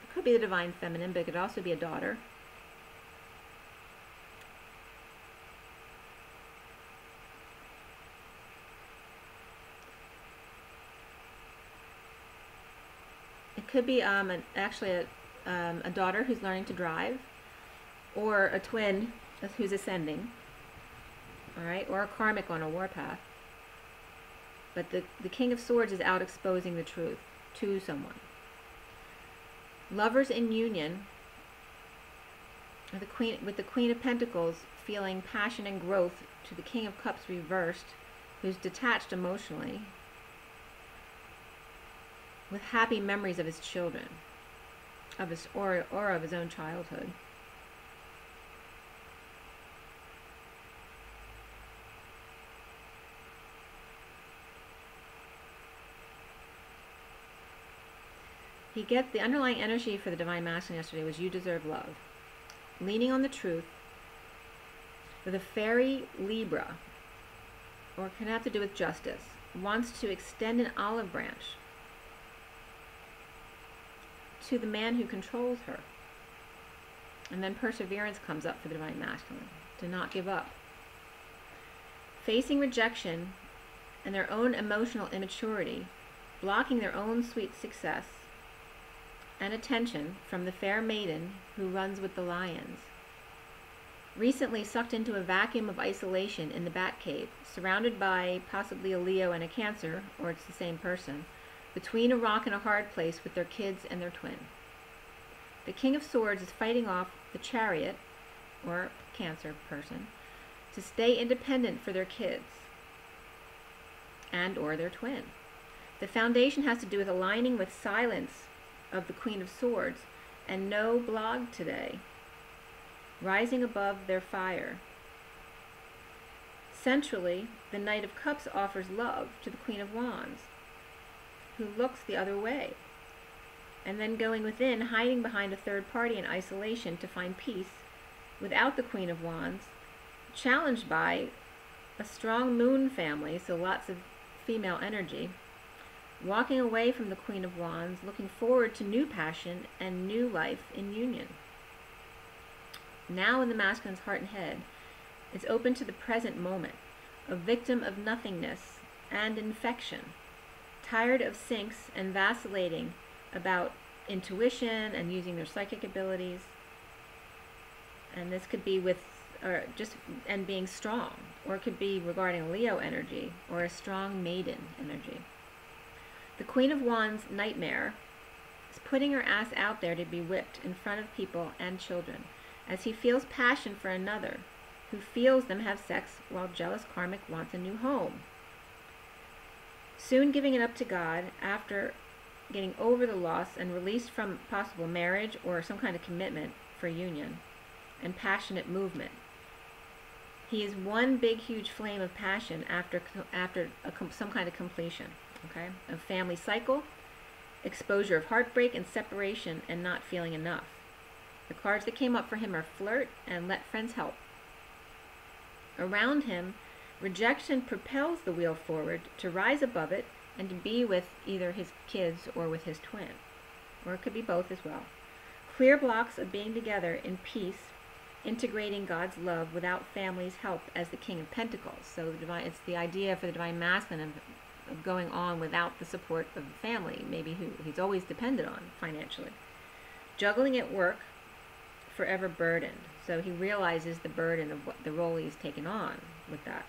It could be the Divine Feminine, but it could also be a daughter. It could be actually a daughter who's learning to drive, or a twin who's ascending, all right, or a Karmic on a warpath. But the King of Swords is out exposing the truth to someone. Lovers in union, with the Queen of Pentacles feeling passion and growth to the King of Cups reversed, who's detached emotionally, with happy memories of his children, of his or of his own childhood. The underlying energy for the Divine Masculine yesterday was you deserve love. Leaning on the truth, with a fairy Libra, or can have to do with justice, wants to extend an olive branch to the man who controls her. And then perseverance comes up for the Divine Masculine, to not give up. Facing rejection and their own emotional immaturity, blocking their own sweet success and attention from the fair maiden who runs with the lions. Recently sucked into a vacuum of isolation in the Batcave, surrounded by possibly a Leo and a Cancer, or it's the same person, between a rock and a hard place with their kids and their twin. The King of Swords is fighting off the Chariot, or Cancer person, to stay independent for their kids and or their twin. The foundation has to do with aligning with silence of the Queen of Swords and no blog today, rising above their fire. Centrally, the Knight of Cups offers love to the Queen of Wands, who looks the other way, and then going within, hiding behind a third party in isolation to find peace without the Queen of Wands, challenged by a strong moon family, so lots of female energy, walking away from the Queen of Wands, looking forward to new passion and new life in union. Now in the masculine's heart and head, it's open to the present moment, a victim of nothingness and infection, tired of sinks and vacillating about intuition and using their psychic abilities. And this could be with, or just, and being strong, or it could be regarding Leo energy or a strong maiden energy. The Queen of Wands nightmare is putting her ass out there to be whipped in front of people and children, as he feels passion for another, who feels them have sex while jealous Karmic wants a new home. Soon giving it up to God after getting over the loss and released from possible marriage or some kind of commitment for union and passionate movement. He is one big huge flame of passion after some kind of completion, okay, of family cycle, exposure of heartbreak and separation and not feeling enough. The cards that came up for him are flirt and let friends help. Around him, rejection propels the wheel forward to rise above it and to be with either his kids or with his twin. Or it could be both as well. Clear blocks of being together in peace, integrating God's love without family's help as the King of Pentacles. So it's the idea for the Divine Masculine of going on without the support of the family, maybe who he's always depended on financially. Juggling at work, forever burdened. So he realizes the burden of the role he's taken on with that.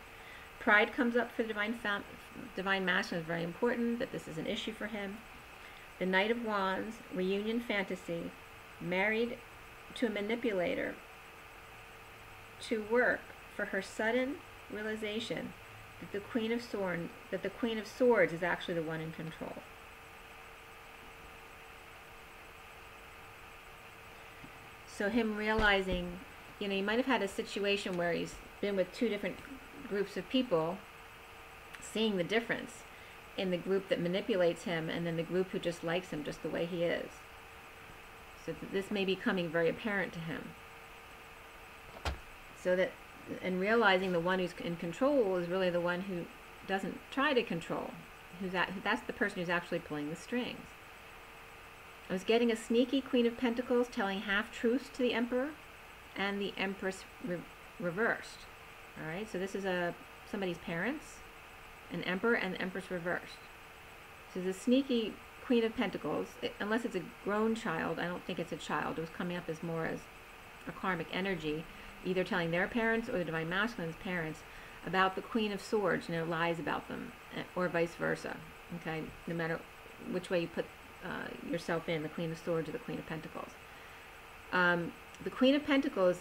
Pride comes up for the Divine Masculine. Is very important that this is an issue for him. The Knight of Wands, reunion fantasy, married to a manipulator, to work for her sudden realization that the Queen of Swords is actually the one in control. So him realizing, he might have had a situation where he's been with two different groups of people, seeing the difference in the group that manipulates him and then the group who just likes him just the way he is. So this may be becoming very apparent to him. So that, and realizing the one who's in control is really the one who doesn't try to control. That's the person who's actually pulling the strings. I was getting a sneaky Queen of Pentacles telling half-truths to the Emperor and the Empress reversed. All right, so this is somebody's parents, an Emperor and the Empress reversed. So the sneaky Queen of Pentacles, unless it's a grown child, I don't think it's a child. It was coming up as more as a karmic energy, either telling their parents or the Divine Masculine's parents about the Queen of Swords, lies about them, or vice versa. Okay, no matter which way you put yourself in, the Queen of Swords or the Queen of Pentacles. The Queen of Pentacles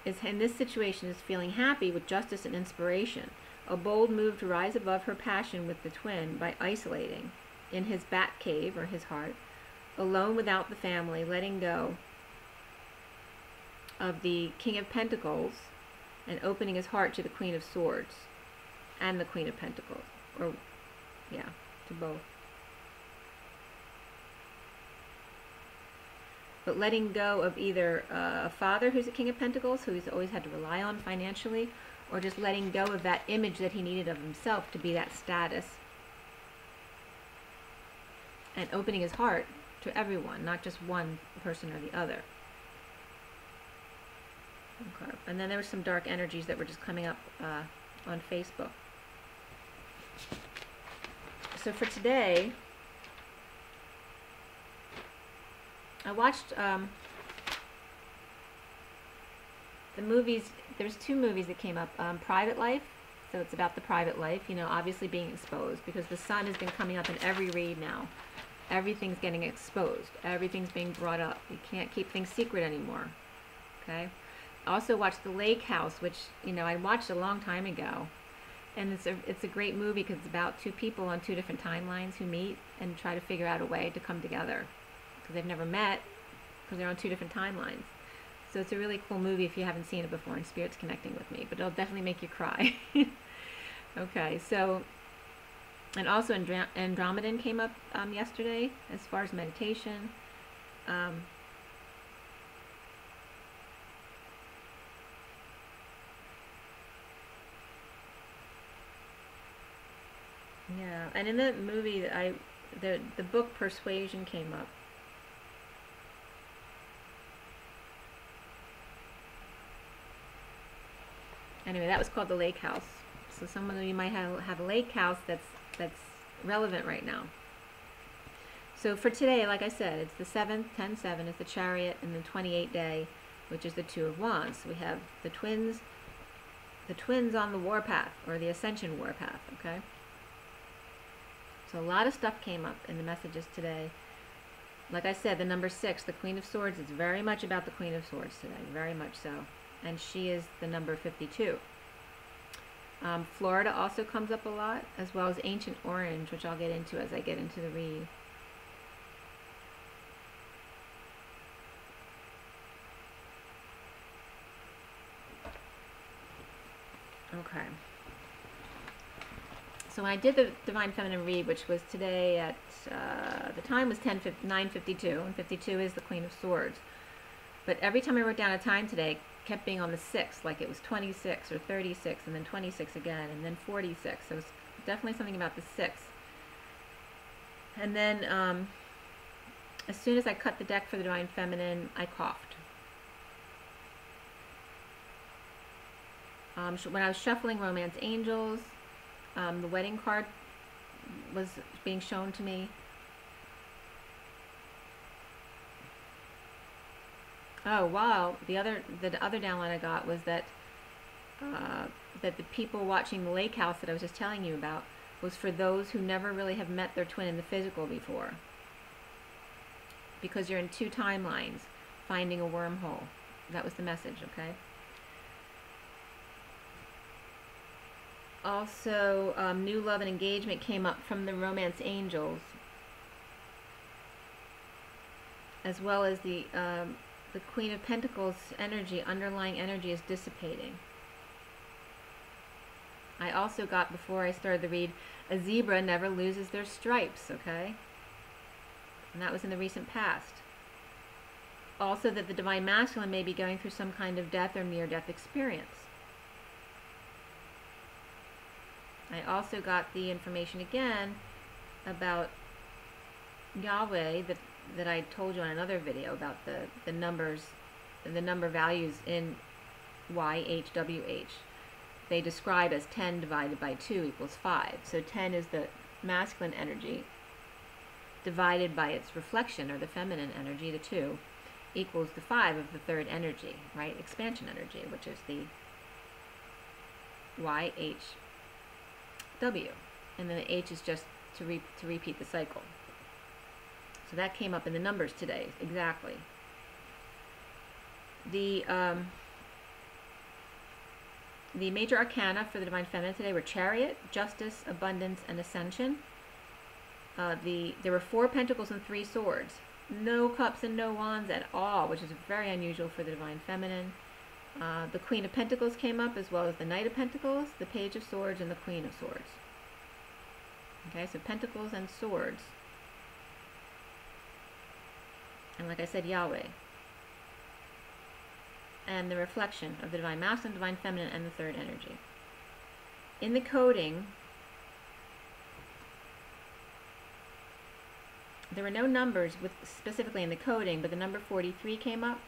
is, in this situation, is feeling happy with justice and inspiration, a bold move to rise above her passion with the twin by isolating in his bat cave, or his heart, alone without the family, letting go of the King of Pentacles and opening his heart to the Queen of Swords and the Queen of Pentacles, or yeah, to both. But letting go of either a father who's a King of Pentacles, who he's always had to rely on financially, or just letting go of that image that he needed of himself to be that status, and opening his heart to everyone, not just one person or the other. Okay. And then there were some dark energies that were just coming up on Facebook. So for today, I watched the movies. There's two movies that came up. Private Life, so it's about the private life, obviously being exposed, because the sun has been coming up in every read now. Everything's getting exposed. Everything's being brought up. You can't keep things secret anymore. Okay? Also watched The Lake House, which, I watched a long time ago. And it's a great movie because it's about two people on two different timelines who meet and try to figure out a way to come together because they've never met because they're on two different timelines. So it's a really cool movie if you haven't seen it before, and Spirit's connecting with me, but it'll definitely make you cry. Okay, so, and also Andromedan came up yesterday as far as meditation. Yeah, and in the movie, the book Persuasion came up. Anyway, that was called The Lake House. So some of you might have a lake house that's relevant right now. So for today, like I said, it's the 7th, 10-7 is the Chariot, and the 28th day, which is the Two of Wands. So we have the twins on the warpath, or the Ascension warpath, okay? So a lot of stuff came up in the messages today. Like I said, the number 6, the Queen of Swords, is very much about the Queen of Swords today, very much so. And she is the number 52. Florida also comes up a lot, as well as Ancient Orange, which I'll get into as I get into the read. Okay. So when I did the Divine Feminine read, which was today at, the time was 9:52, and 52 is the Queen of Swords. But every time I wrote down a time today, it kept being on the 6, like it was 26 or 36, and then 26 again, and then 46. So it was definitely something about the 6. And then as soon as I cut the deck for the Divine Feminine, I coughed. When I was shuffling Romance Angels, the wedding card was being shown to me. Oh wow! The other downline I got was that that the people watching the lake house that I was just telling you about was for those who never really have met their twin in the physical before, because you're in two timelines, finding a wormhole. That was the message, okay? Also, new love and engagement came up from the Romance Angels, as well as the Queen of Pentacles energy, underlying energy is dissipating. I also got, before I started the read, a zebra never loses their stripes, okay? And that was in the recent past. Also that the Divine Masculine may be going through some kind of death or near-death experience. I also got the information again about Yahweh that I told you on another video about the numbers, the number values in YHWH. They describe as 10 divided by 2 equals 5. So 10 is the masculine energy divided by its reflection, or the feminine energy, the 2, equals the 5 of the third energy, right? Expansion energy, which is the YHW. And then the H is just to repeat the cycle. So that came up in the numbers today, exactly. The major arcana for the Divine Feminine today were Chariot, Justice, Abundance, and Ascension. There were 4 Pentacles and 3 Swords. No Cups and no Wands at all, which is very unusual for the Divine Feminine. The Queen of Pentacles came up, as well as the Knight of Pentacles, the Page of Swords, and the Queen of Swords. Okay, so Pentacles and Swords. And like I said, Yahweh. And the reflection of the Divine Masculine, Divine Feminine, and the third energy. In the coding, there were no numbers specifically in the coding, but the number 43 came up,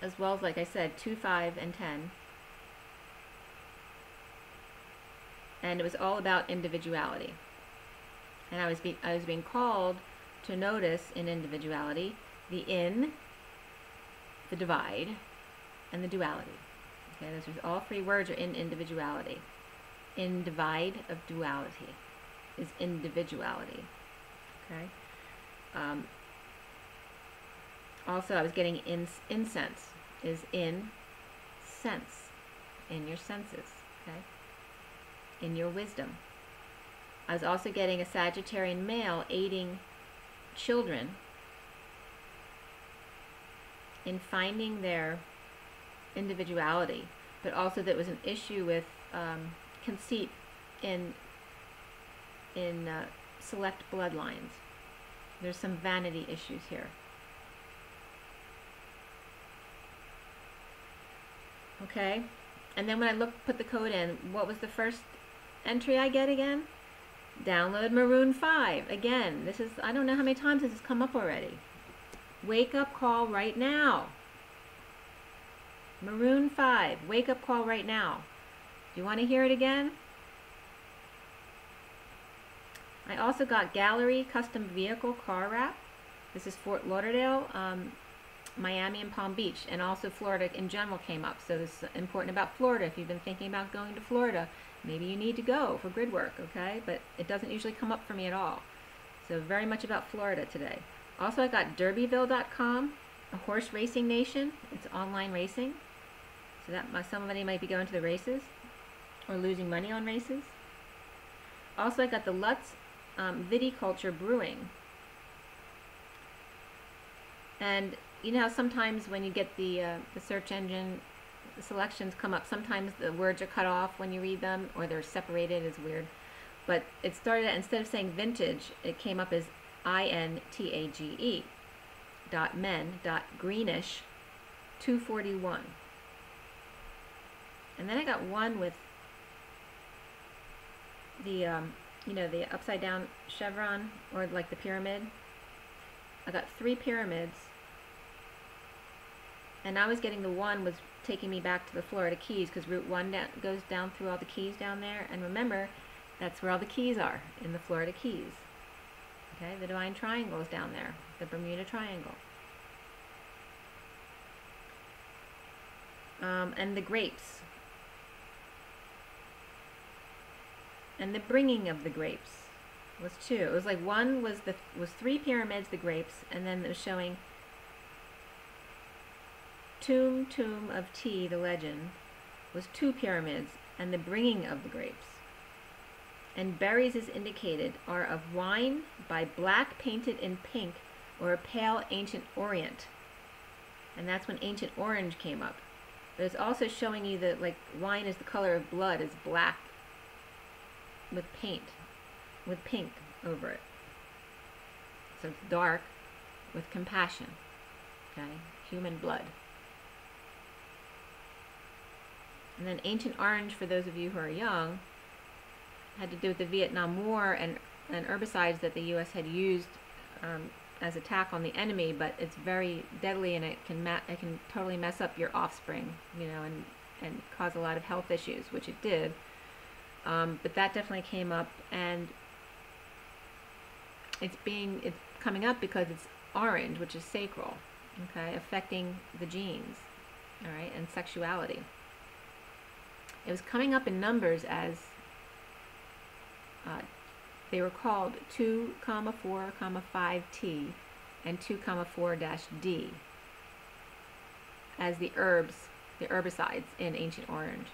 as well as, like I said, 2, 5, and 10. And it was all about individuality. And I was being called to notice in individuality the in, the divide, and the duality. Okay, those are all 3 words are in individuality. In divide of duality is individuality. Okay. Also, I was getting incense is in sense, in your senses. Okay. in your wisdom. I was also getting a Sagittarian male aiding children in finding their individuality, but also there was an issue with conceit in select bloodlines. There's some vanity issues here. Okay, and then when I put the code in, what was the first entry I get again? Download Maroon 5. Again, this is, I don't know how many times this has come up already. Wake up call right now. Maroon 5, wake up call right now. Do you want to hear it again? I also got Gallery Custom Vehicle Car Wrap. This is Fort Lauderdale, Miami, and Palm Beach, and also Florida in general came up. So this is important about Florida. If you've been thinking about going to Florida, maybe you need to go for grid work, okay? But it doesn't usually come up for me at all. So very much about Florida today. Also, I got Derbyville.com, a horse racing nation. It's online racing. So that somebody might be going to the races or losing money on races. Also, I got the Lutz Viticulture Brewing. And you know how sometimes when you get the search engine, the selections come up, sometimes the words are cut off when you read them, or they're separated. It's weird. But it started, instead of saying vintage, it came up as INTAGE .men.greenish 241. And then I got one with the you know, the upside down chevron, or like the pyramid. I got 3 pyramids, and I was getting the one was taking me back to the Florida Keys, because Route 1 goes down through all the keys down there, and remember, that's where all the keys are, in the Florida Keys. Okay, the Divine Triangle is down there, the Bermuda Triangle. And the grapes. And the bringing of the grapes was 2. It was like one was 3 pyramids, the grapes, and then it was showing Tomb of Tea, the legend, was 2 pyramids, and the bringing of the grapes. And berries, as indicated, are of wine by black painted in pink, or a pale ancient orient. And that's when ancient orange came up. But it's also showing you that, like, wine is the color of blood, is black with paint, with pink over it. So it's dark with compassion, okay? Human blood. And then ancient orange, for those of you who are young, had to do with the Vietnam War and herbicides that the U.S. had used as attack on the enemy, but it's very deadly, and it can totally mess up your offspring, you know, and cause a lot of health issues, which it did. But that definitely came up, and it's coming up because it's orange, which is sacral, okay, affecting the genes, all right, and sexuality. It was coming up in numbers as they were called 2, 4, 5T and 2, 4-D as the herbicides in Ancient Orange.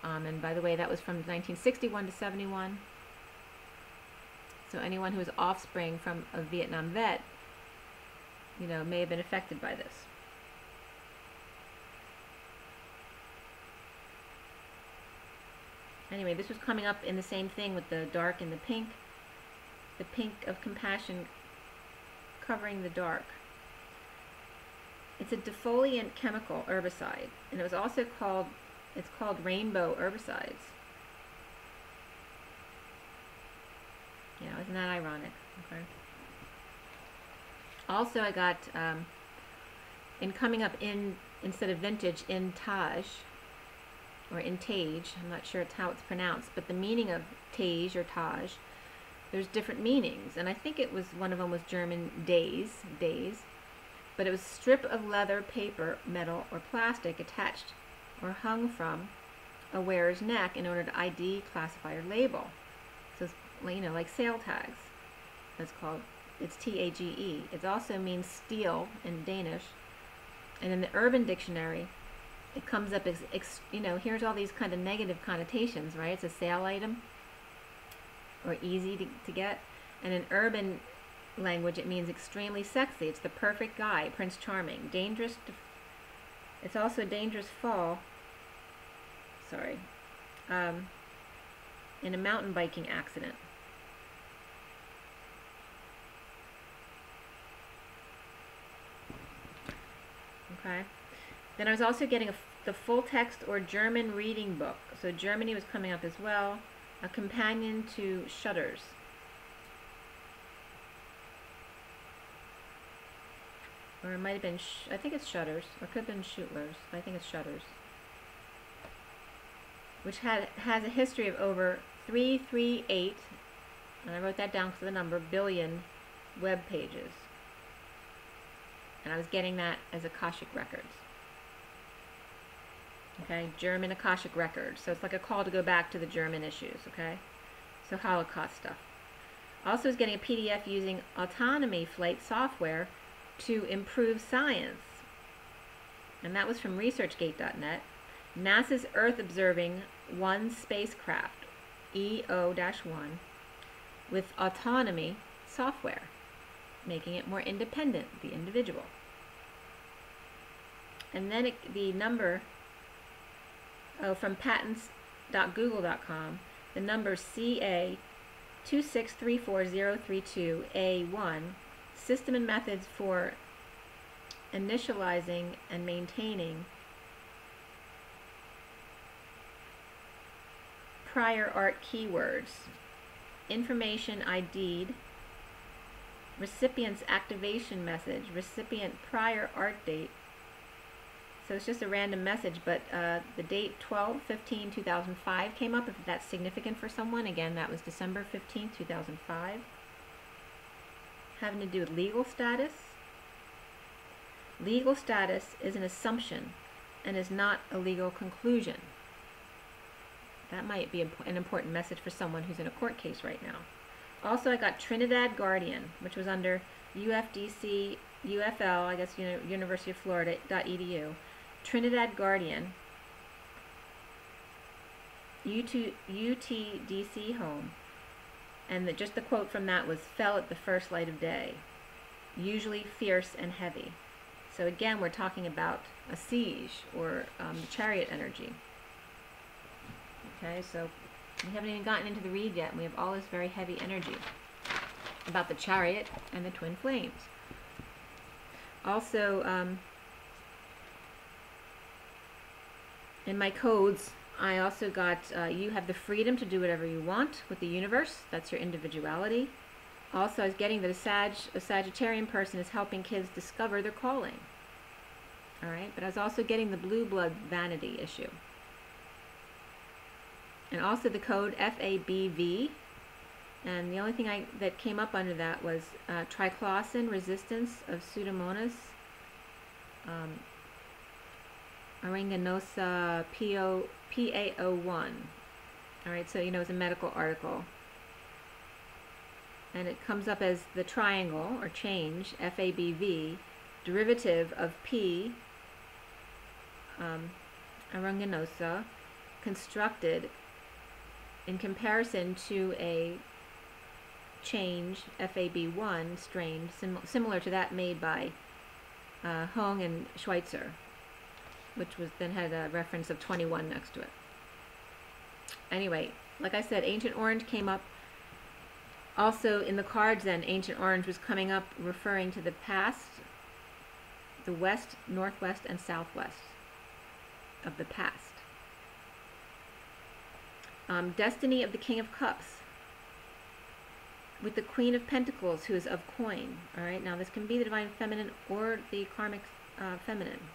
And by the way, that was from 1961 to 71. So anyone who was offspring from a Vietnam vet, you know, may have been affected by this. Anyway, this was coming up in the same thing with the dark and the pink of compassion covering the dark. It's a defoliant chemical herbicide, and it was also called, it's called rainbow herbicides. Yeah, isn't that ironic? Okay. Also, I got, in coming up in, instead of vintage, in Taj, or in Tage, I'm not sure it's how it's pronounced, but the meaning of Tage or Taj, there's different meanings, and I think it was, one of them was German days, but it was strip of leather, paper, metal, or plastic attached or hung from a wearer's neck in order to ID, classify, or label. So it's, you know, like sale tags. That's called, it's T-A-G-E. It also means steel in Danish, and in the Urban Dictionary, it comes up as, you know, here's all these kind of negative connotations, right? It's a sale item or easy to get. And in urban language, it means extremely sexy. It's the perfect guy, Prince Charming. Dangerous. It's also a dangerous fall. Sorry. In a mountain biking accident. Okay. Then I was also getting the full text or German reading book. So Germany was coming up as well. A companion to Shutters. Or it might have been, I think it's Shutters. Or it could have been Schuttlers. I think it's Shutters. Which has a history of over 338, and I wrote that down because of the number, billion web pages. And I was getting that as Akashic Records. Okay, German Akashic Records. So it's like a call to go back to the German issues, okay? So Holocaust stuff. Also was getting a PDF using autonomy flight software to improve science. And that was from ResearchGate.net. NASA's Earth Observing 1 spacecraft, EO-1, with autonomy software, making it more independent, the individual. And then the number, from patents.google.com, the number CA2634032A1, system and methods for initializing and maintaining prior art keywords, information ID'd, recipient's activation message, recipient prior art date. So it's just a random message, but the date 12/15/2005 came up. If that's significant for someone, again, that was December 15th, 2005. Having to do with legal status. Legal status is an assumption and is not a legal conclusion. That might be an important message for someone who's in a court case right now. Also, I got Trinidad Guardian, which was under UFDC, UFL, I guess, University of Florida.edu. Trinidad Guardian, UTDC home. And just the quote from that was, fell at the first light of day, usually fierce and heavy. So again, we're talking about a siege or the chariot energy. Okay, so we haven't even gotten into the read yet, and we have all this very heavy energy about the chariot and the twin flames. Also, in my codes, I also got, you have the freedom to do whatever you want with the universe. That's your individuality. Also, I was getting that a Sagittarian person is helping kids discover their calling. All right, but I was also getting the blue blood vanity issue. And also the code FABV. And the only thing that came up under that was triclosan resistance of Pseudomonas aeruginosa PAO1. All right, so it's a medical article. And it comes up as the triangle, or change, FABV, derivative of P, aeruginosa, constructed in comparison to a change, FAB1 strain, similar to that made by Hung and Schweitzer, which was then had a reference of 21 next to it. Anyway, like I said, Ancient Orange came up. Also in the cards then, Ancient Orange was coming up referring to the past, the west, northwest, and southwest of the past. Destiny of the King of Cups with the Queen of Pentacles, who is of coin. All right, now this can be the Divine Feminine or the Karmic Feminine.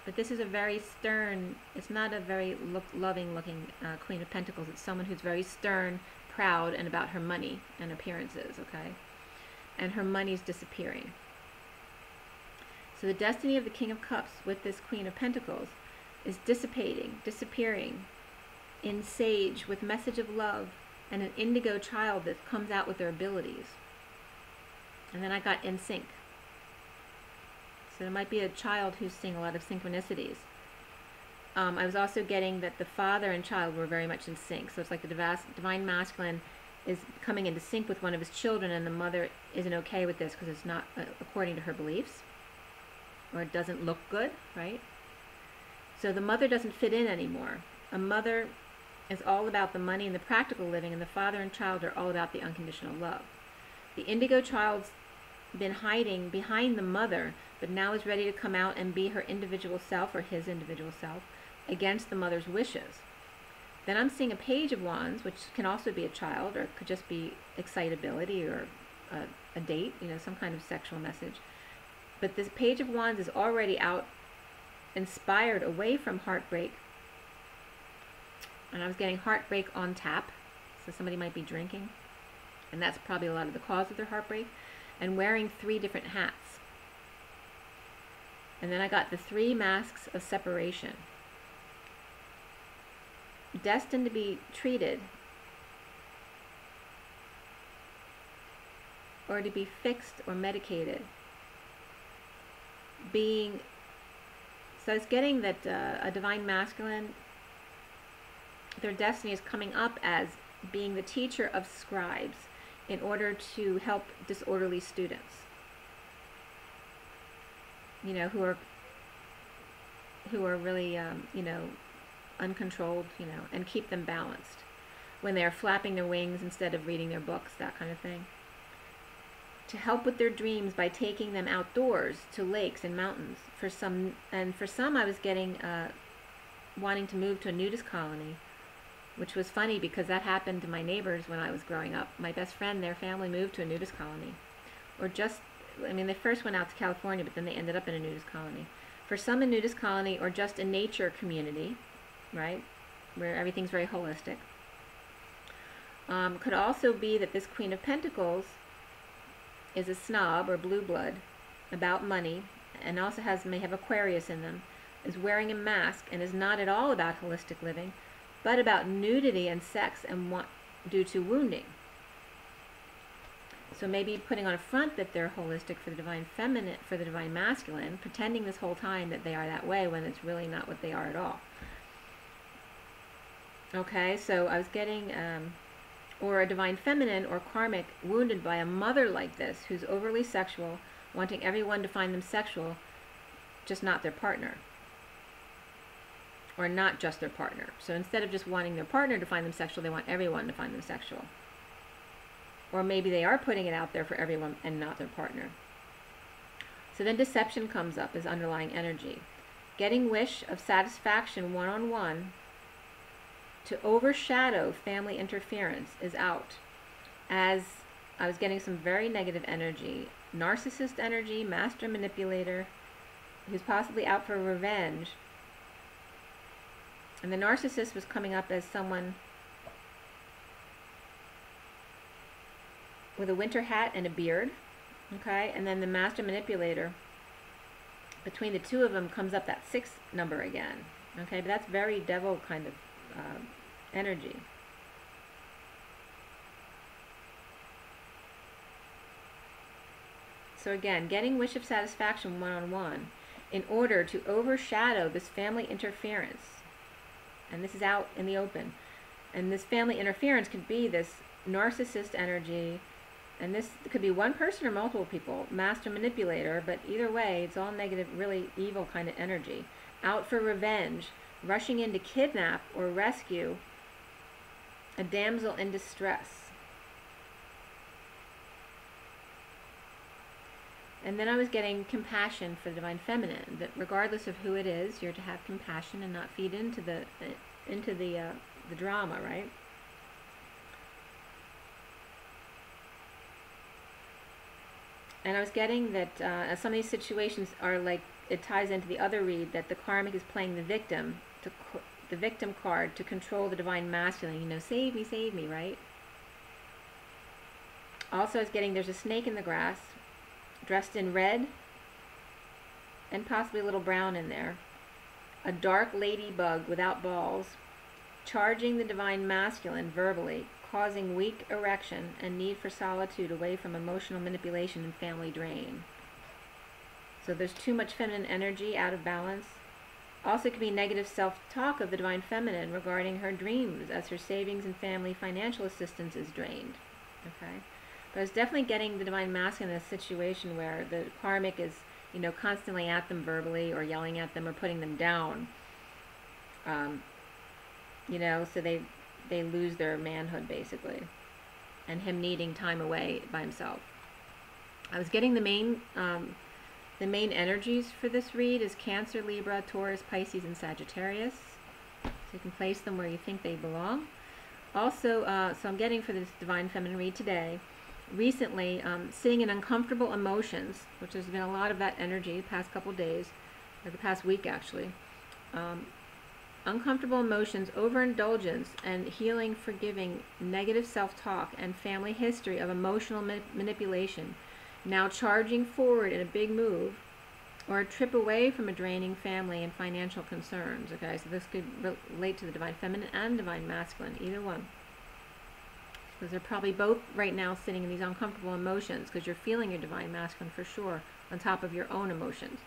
But this is a very stern, it's not a very loving looking Queen of Pentacles. It's someone who's very stern, proud, and about her money and appearances, okay? And her money's disappearing. So the destiny of the King of Cups with this Queen of Pentacles is dissipating, disappearing in sage with message of love and an indigo child that comes out with their abilities. And then I got in sync. So it might be a child who's seeing a lot of synchronicities. I was also getting that the father and child were very much in sync. So it's like the divine masculine is coming into sync with one of his children, and the mother isn't okay with this because it's not according to her beliefs, or it doesn't look good, right? So the mother doesn't fit in anymore. A mother is all about the money and the practical living, and the father and child are all about the unconditional love. The indigo child's been hiding behind the mother, but now is ready to come out and be her individual self, or his individual self, against the mother's wishes. Then I'm seeing a page of wands, which can also be a child, or it could just be excitability, or a date, some kind of sexual message. But this page of wands is already out, inspired away from heartbreak. And I was getting heartbreak on tap, so somebody might be drinking, and that's probably a lot of the cause of their heartbreak, and wearing 3 different hats. And then I got the 3 masks of separation. Destined to be treated, or to be fixed or medicated. So it's getting that a divine masculine, their destiny is coming up as being the teacher of scribes in order to help disorderly students, who are really, uncontrolled, and keep them balanced when they're flapping their wings instead of reading their books, that kind of thing. To help with their dreams by taking them outdoors to lakes and mountains. For some I was getting wanting to move to a nudist colony, which was funny because that happened to my neighbors when I was growing up. My best friend, their family moved to a nudist colony. They first went out to California, but then they ended up in a nudist colony. For some, a nudist colony, or just a nature community, right, where everything's very holistic. Could also be that this Queen of Pentacles is a snob or blue blood about money, and also may have Aquarius in them, is wearing a mask, and is not at all about holistic living, but about nudity and sex, and due to wounding. So maybe putting on a front that they're holistic for the divine feminine, for the divine masculine, pretending this whole time that they are that way when it's really not what they are at all. Okay, so I was getting, or a divine feminine or karmic wounded by a mother like this, who's overly sexual, wanting everyone to find them sexual, just not their partner. Or not just their partner. So instead of just wanting their partner to find them sexual, they want everyone to find them sexual. Or maybe they are putting it out there for everyone and not their partner. So then deception comes up as underlying energy. Getting wish of satisfaction one-on-one to overshadow family interference is out, as I was getting some very negative energy. Narcissist energy, master manipulator, who's possibly out for revenge. And the narcissist was coming up as someone with a winter hat and a beard, okay? And then the master manipulator, between the two of them comes up that 6 number again, okay? But that's very devil kind of energy. So again, getting wish of satisfaction one-on-one in order to overshadow this family interference. And this is out in the open. And this family interference could be this narcissist energy, and this could be one person or multiple people, master manipulator, but either way, it's all negative, really evil kind of energy. Out for revenge, rushing in to kidnap or rescue a damsel in distress. And then I was getting compassion for the divine feminine, that regardless of who it is, you're to have compassion and not feed into the drama, right? And I was getting that some of these situations are like, it ties into the other read, that the karmic is playing the victim, the victim card, to control the divine masculine. Save me, right? Also, I was getting there's a snake in the grass, dressed in red, and possibly a little brown in there. A dark ladybug without balls, charging the divine masculine verbally, causing weak erection and need for solitude away from emotional manipulation and family drain. So there's too much feminine energy, out of balance. Also could be negative self-talk of the divine feminine regarding her dreams as her savings and family financial assistance is drained. Okay? But I was definitely getting the divine masculine in a situation where the karmic is, you know, constantly at them verbally or yelling at them or putting them down. You know, so they lose their manhood basically. And him needing time away by himself. I was getting the main energies for this read is Cancer, Libra, Taurus, Pisces, and Sagittarius. So you can place them where you think they belong. Also, so I'm getting for this Divine Feminine read today, recently sitting in uncomfortable emotions, which there's been a lot of that energy the past couple days, or the past week actually. Uncomfortable emotions, overindulgence, and healing, forgiving, negative self-talk, and family history of emotional manipulation. Now charging forward in a big move, or a trip away from a draining family and financial concerns. Okay, so this could relate to the Divine Feminine and Divine Masculine, either one. Because they're probably both right now sitting in these uncomfortable emotions, because you're feeling your Divine Masculine for sure, on top of your own emotions.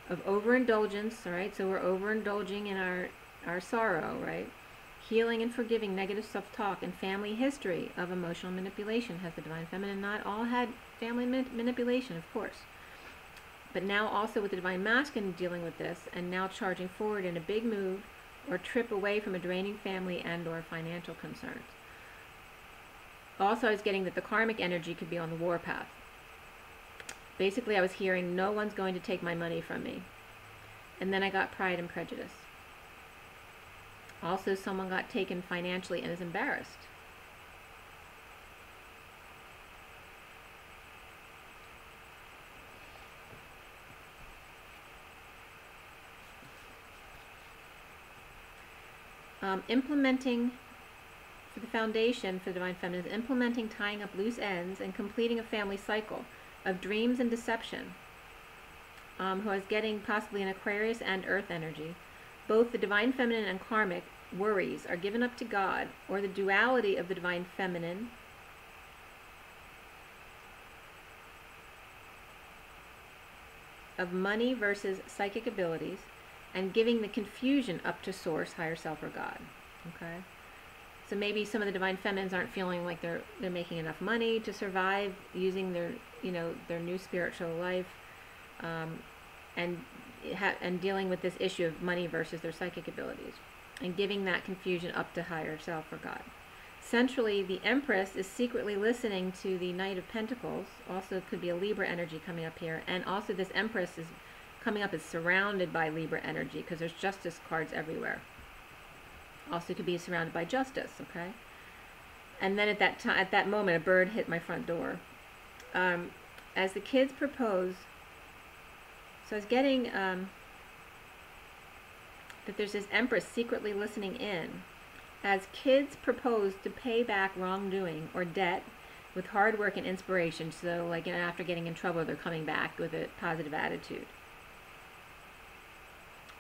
Of overindulgence, all right, so we're overindulging in our sorrow, right? Healing and forgiving negative self-talk and family history of emotional manipulation. Has the Divine Feminine not all had family manipulation, of course. But now also with the Divine Masculine dealing with this, and now charging forward in a big move or trip away from a draining family and or financial concerns. Also, I was getting that the karmic energy could be on the warpath. Basically, I was hearing, no one's going to take my money from me. And then I got pride and prejudice. Also, someone got taken financially and is embarrassed. Implementing, for the foundation for the Divine Feminine, is implementing tying up loose ends and completing a family cycle of dreams and deception, who is getting possibly an Aquarius and Earth energy. Both the Divine Feminine and Karmic worries are given up to God, or the duality of the Divine Feminine of money versus psychic abilities, and giving the confusion up to Source, Higher Self, or God. Okay? So maybe some of the Divine Feminines aren't feeling like they're making enough money to survive using their, you know, their new spiritual life, and dealing with this issue of money versus their psychic abilities, and giving that confusion up to Higher Self or God. Centrally, the Empress is secretly listening to the Knight of Pentacles. Also could be a Libra energy coming up here, and also this Empress is coming up as surrounded by Libra energy, because there's Justice cards everywhere. Also could be surrounded by Justice, okay? And then at that moment, a bird hit my front door. As the kids propose, so I was getting that there's this Empress secretly listening in. As kids propose to pay back wrongdoing or debt with hard work and inspiration, so like, you know, after getting in trouble, they're coming back with a positive attitude.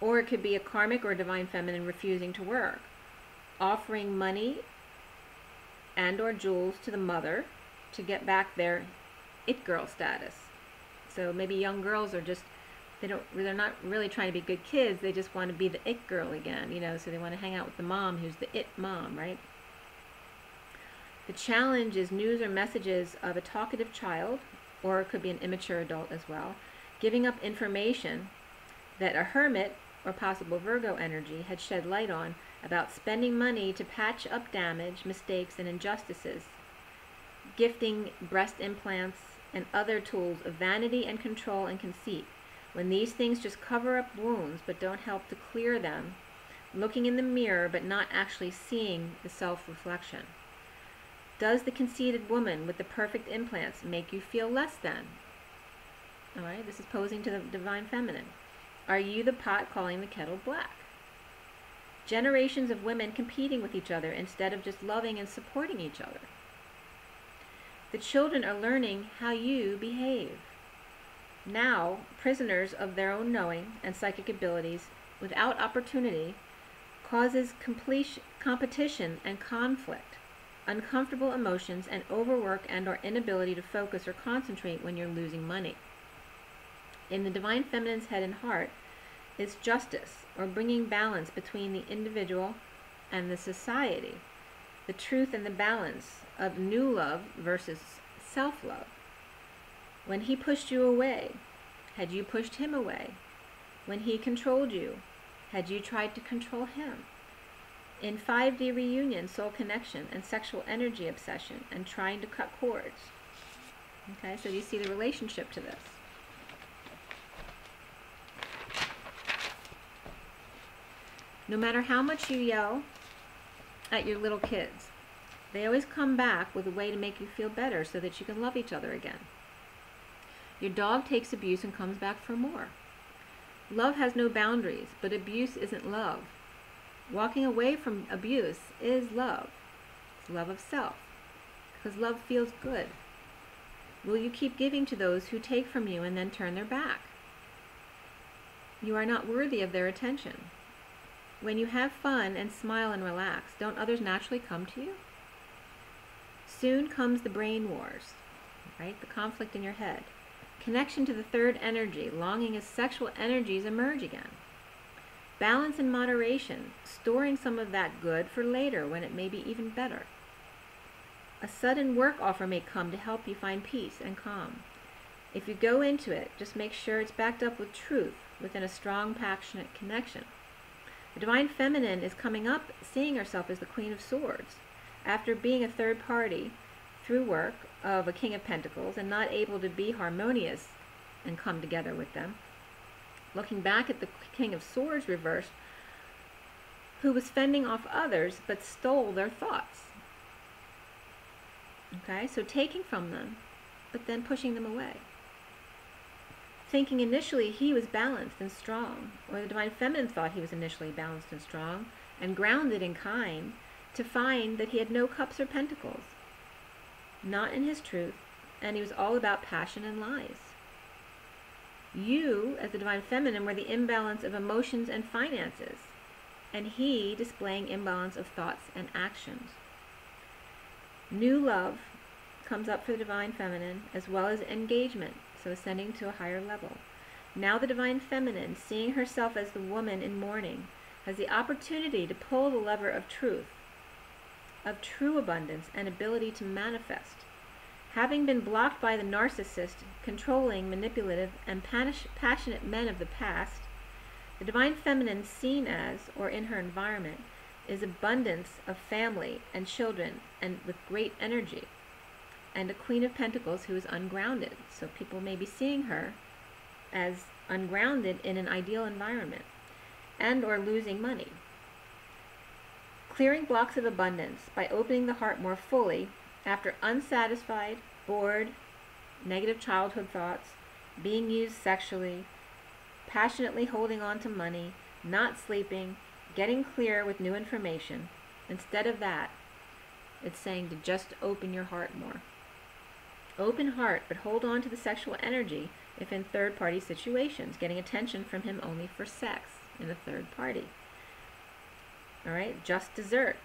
Or it could be a Karmic or Divine Feminine refusing to work, offering money and or jewels to the mother to get back their it girl status. So maybe young girls are just, they're not really trying to be good kids, they just want to be the it girl again, you know, so they want to hang out with the mom who's the it mom, right? The challenge is news or messages of a talkative child, or it could be an immature adult as well, giving up information that a hermit or possible Virgo energy had shed light on about spending money to patch up damage, mistakes, and injustices, gifting breast implants and other tools of vanity and control and conceit, when these things just cover up wounds but don't help to clear them, looking in the mirror but not actually seeing the self-reflection. Does the conceited woman with the perfect implants make you feel less than? All right, this is posing to the Divine Feminine. Are you the pot calling the kettle black? Generations of women competing with each other instead of just loving and supporting each other. The children are learning how you behave. Now, prisoners of their own knowing and psychic abilities without opportunity causes competition and conflict, uncomfortable emotions, and overwork and or inability to focus or concentrate when you're losing money. In the divine feminine's head and heart is justice, or bringing balance between the individual and the society, the truth and the balance of new love versus self-love. When he pushed you away, had you pushed him away? When he controlled you, had you tried to control him? In 5D reunion, soul connection, and sexual energy obsession, and trying to cut cords. Okay, so you see the relationship to this. No matter how much you yell at your little kids, they always come back with a way to make you feel better so that you can love each other again. Your dog takes abuse and comes back for more. Love has no boundaries, but abuse isn't love. Walking away from abuse is love. It's love of self, because love feels good. Will you keep giving to those who take from you and then turn their back? You are not worthy of their attention. When you have fun and smile and relax, don't others naturally come to you? Soon comes the brain wars, right? The conflict in your head. Connection to the third energy, longing as sexual energies emerge again. Balance and moderation, storing some of that good for later when it may be even better. A sudden work offer may come to help you find peace and calm. If you go into it, just make sure it's backed up with truth within a strong, passionate connection. The divine feminine is coming up, seeing herself as the Queen of Swords. After being a third party through work of a King of Pentacles and not able to be harmonious and come together with them, looking back at the King of Swords reversed, who was fending off others but stole their thoughts. Okay, so taking from them, but then pushing them away. Thinking initially he was balanced and strong, or the divine feminine thought he was initially balanced and strong, and grounded and kind, to find that he had no cups or pentacles, not in his truth, and he was all about passion and lies. You, as the divine feminine, were the imbalance of emotions and finances, and he displaying imbalance of thoughts and actions. New love comes up for the divine feminine, as well as engagement, so ascending to a higher level. Now the divine feminine, seeing herself as the woman in mourning, has the opportunity to pull the lever of truth, of true abundance and ability to manifest. Having been blocked by the narcissist, controlling, manipulative, and passionate men of the past, the divine feminine, seen as, or in her environment, is abundance of family and children, and with great energy, and a Queen of Pentacles who is ungrounded. So people may be seeing her as ungrounded in an ideal environment, and or losing money. Clearing blocks of abundance by opening the heart more fully after unsatisfied, bored, negative childhood thoughts, being used sexually, passionately holding on to money, not sleeping, getting clear with new information. Instead of that, it's saying to just open your heart more. Open heart, but hold on to the sexual energy if in third-party situations, getting attention from him only for sex in a third party. All right, just dessert.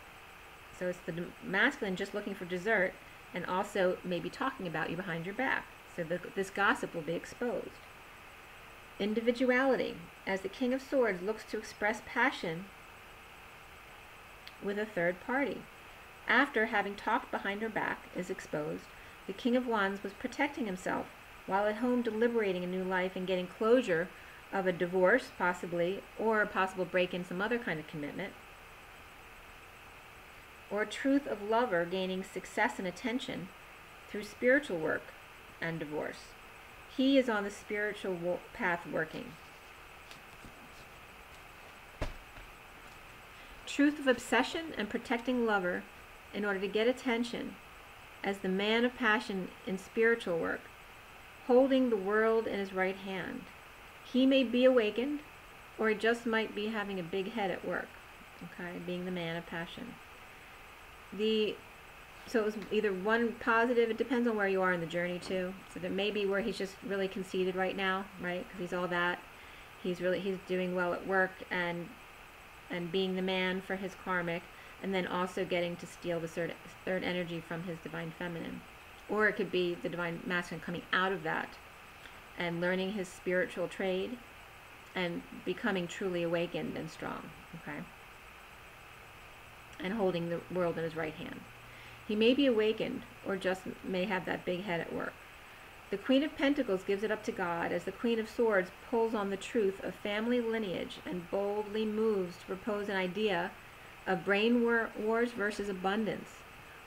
So it's the masculine just looking for dessert, and also maybe talking about you behind your back. So this gossip will be exposed. Individuality, as the King of Swords looks to express passion with a third party. After having talked behind her back is exposed, the King of Wands was protecting himself while at home deliberating a new life and getting closure of a divorce, possibly, or a possible break in some other kind of commitment, or truth of lover gaining success and attention through spiritual work and divorce. He is on the spiritual path working. Truth of obsession and protecting lover in order to get attention as the man of passion in spiritual work, holding the world in his right hand. He may be awakened, or he just might be having a big head at work, okay, being the man of passion. So it was either one positive, it depends on where you are in the journey too. So there may be where he's just really conceited right now, right? Because he's all that. He's doing well at work and being the man for his karmic, and then also getting to steal the third energy from his divine feminine. Or it could be the divine masculine coming out of that and learning his spiritual trade and becoming truly awakened and strong, okay? And holding the world in his right hand. He may be awakened or just may have that big head at work. The Queen of Pentacles gives it up to God as the Queen of Swords pulls on the truth of family lineage and boldly moves to propose an idea of brain wars versus abundance,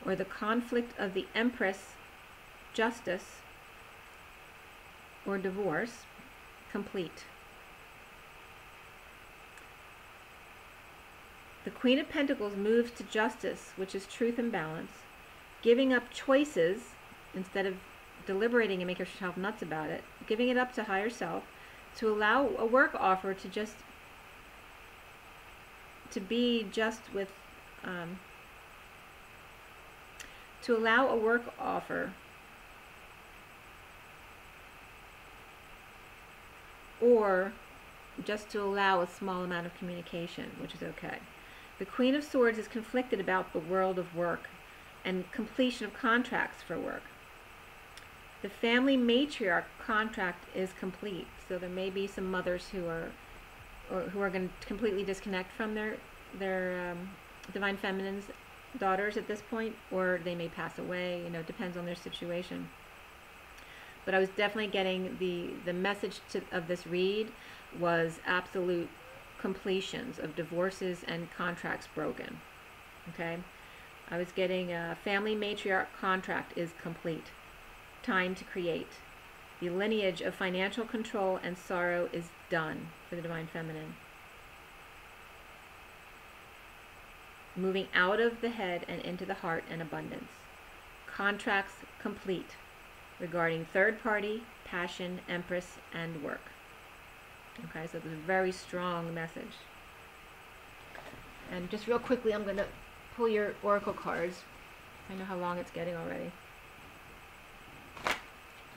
or the conflict of the Empress, justice, or divorce, complete. The Queen of Pentacles moves to justice, which is truth and balance, giving up choices instead of deliberating and making yourself nuts about it, giving it up to higher self, to allow a work offer to be just with, to allow a work offer or just to allow a small amount of communication, which is okay. The Queen of Swords is conflicted about the world of work and completion of contracts for work. The family matriarch contract is complete, so there may be some mothers who are going to completely disconnect from their divine feminine's daughters at this point, or they may pass away. You know, it depends on their situation. But I was definitely getting the message of this read was absolute completions of divorces and contracts broken. Okay, I was getting a family matriarch contract is complete. Time to create. The lineage of financial control and sorrow is done for the divine feminine. Moving out of the head and into the heart and abundance. Contracts complete regarding third party, passion, empress, and work. Okay, so it's a very strong message. And just real quickly, I'm going to pull your oracle cards. I know how long it's getting already.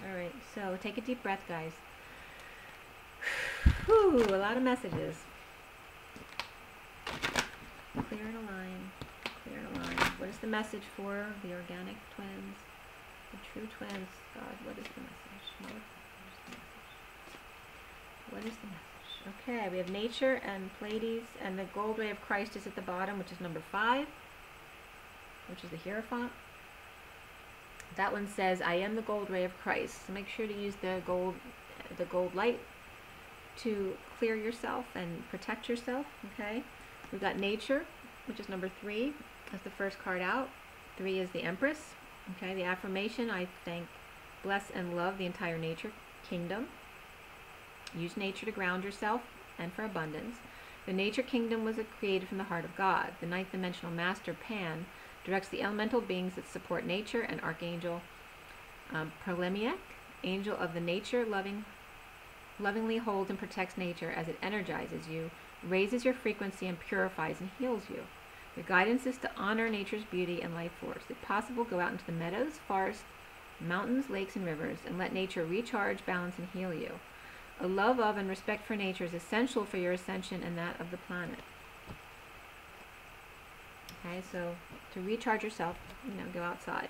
Alright, so take a deep breath, guys. Whew, a lot of messages. Clear and align. Clear and align. What is the message for the organic twins? The true twins. God, what is the message? What is the message? Okay, we have nature and Pleiades, and the gold ray of Christ is at the bottom, which is number 5, which is the Hierophant. That one says, I am the gold ray of Christ. So make sure to use the gold light to clear yourself and protect yourself. Okay, we've got nature, which is number 3. That's the first card out. 3 is the Empress. Okay, the affirmation, I thank, bless, and love the entire nature kingdom. Use nature to ground yourself and for abundance. The nature kingdom was created from the heart of God. The 9th dimensional master, Pan, directs the elemental beings that support nature, and Archangel Prolemiac, angel of the nature, lovingly holds and protects nature as it energizes you, raises your frequency, and purifies and heals you. Your guidance is to honor nature's beauty and life force. If possible, go out into the meadows, forests, mountains, lakes, and rivers, and let nature recharge, balance, and heal you. A love of and respect for nature is essential for your ascension and that of the planet. Okay, so to recharge yourself, go outside.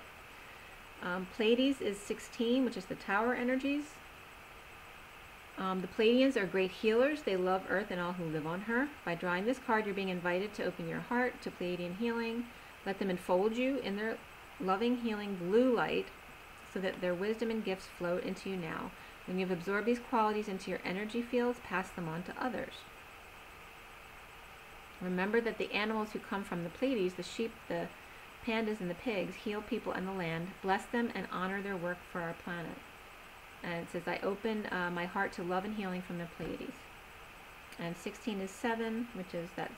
Pleiades is 16, which is the tower energies. The Pleiadians are great healers. They love Earth and all who live on her. By drawing this card, you're being invited to open your heart to Pleiadian healing. Let them enfold you in their loving, healing blue light so that their wisdom and gifts float into you now. When you've absorbed these qualities into your energy fields, pass them on to others. Remember that the animals who come from the Pleiades, the sheep, the pandas, and the pigs, heal people and the land, bless them, and honor their work for our planet. And it says, I open my heart to love and healing from the Pleiades. And 16 is 7, which is that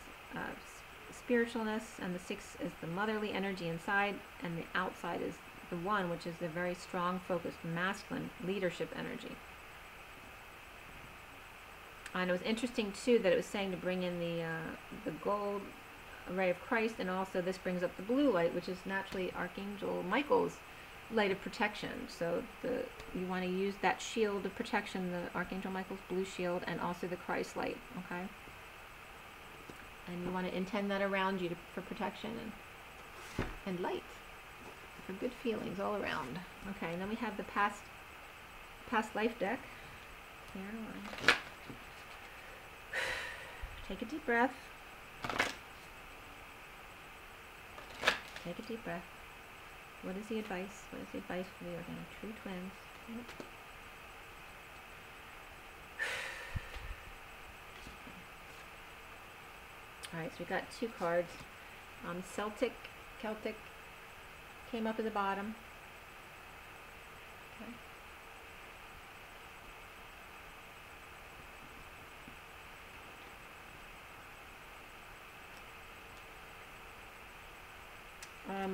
spiritualness, and the 6 is the motherly energy inside, and the outside is the 1, which is the very strong, focused, masculine leadership energy. And it was interesting too that it was saying to bring in the gold ray of Christ, and also this brings up the blue light, which is naturally Archangel Michael's light of protection. So you want to use that shield of protection, the Archangel Michael's blue shield, and also the Christ light. Okay, and you want to intend that around you for protection and light, for good feelings all around. Okay, and then we have the past life deck. Clear and align. Take a deep breath. Take a deep breath. What is the advice? What is the advice for the organic true twins? Yep. Alright, so we got two cards. Celtic came up at the bottom. Okay.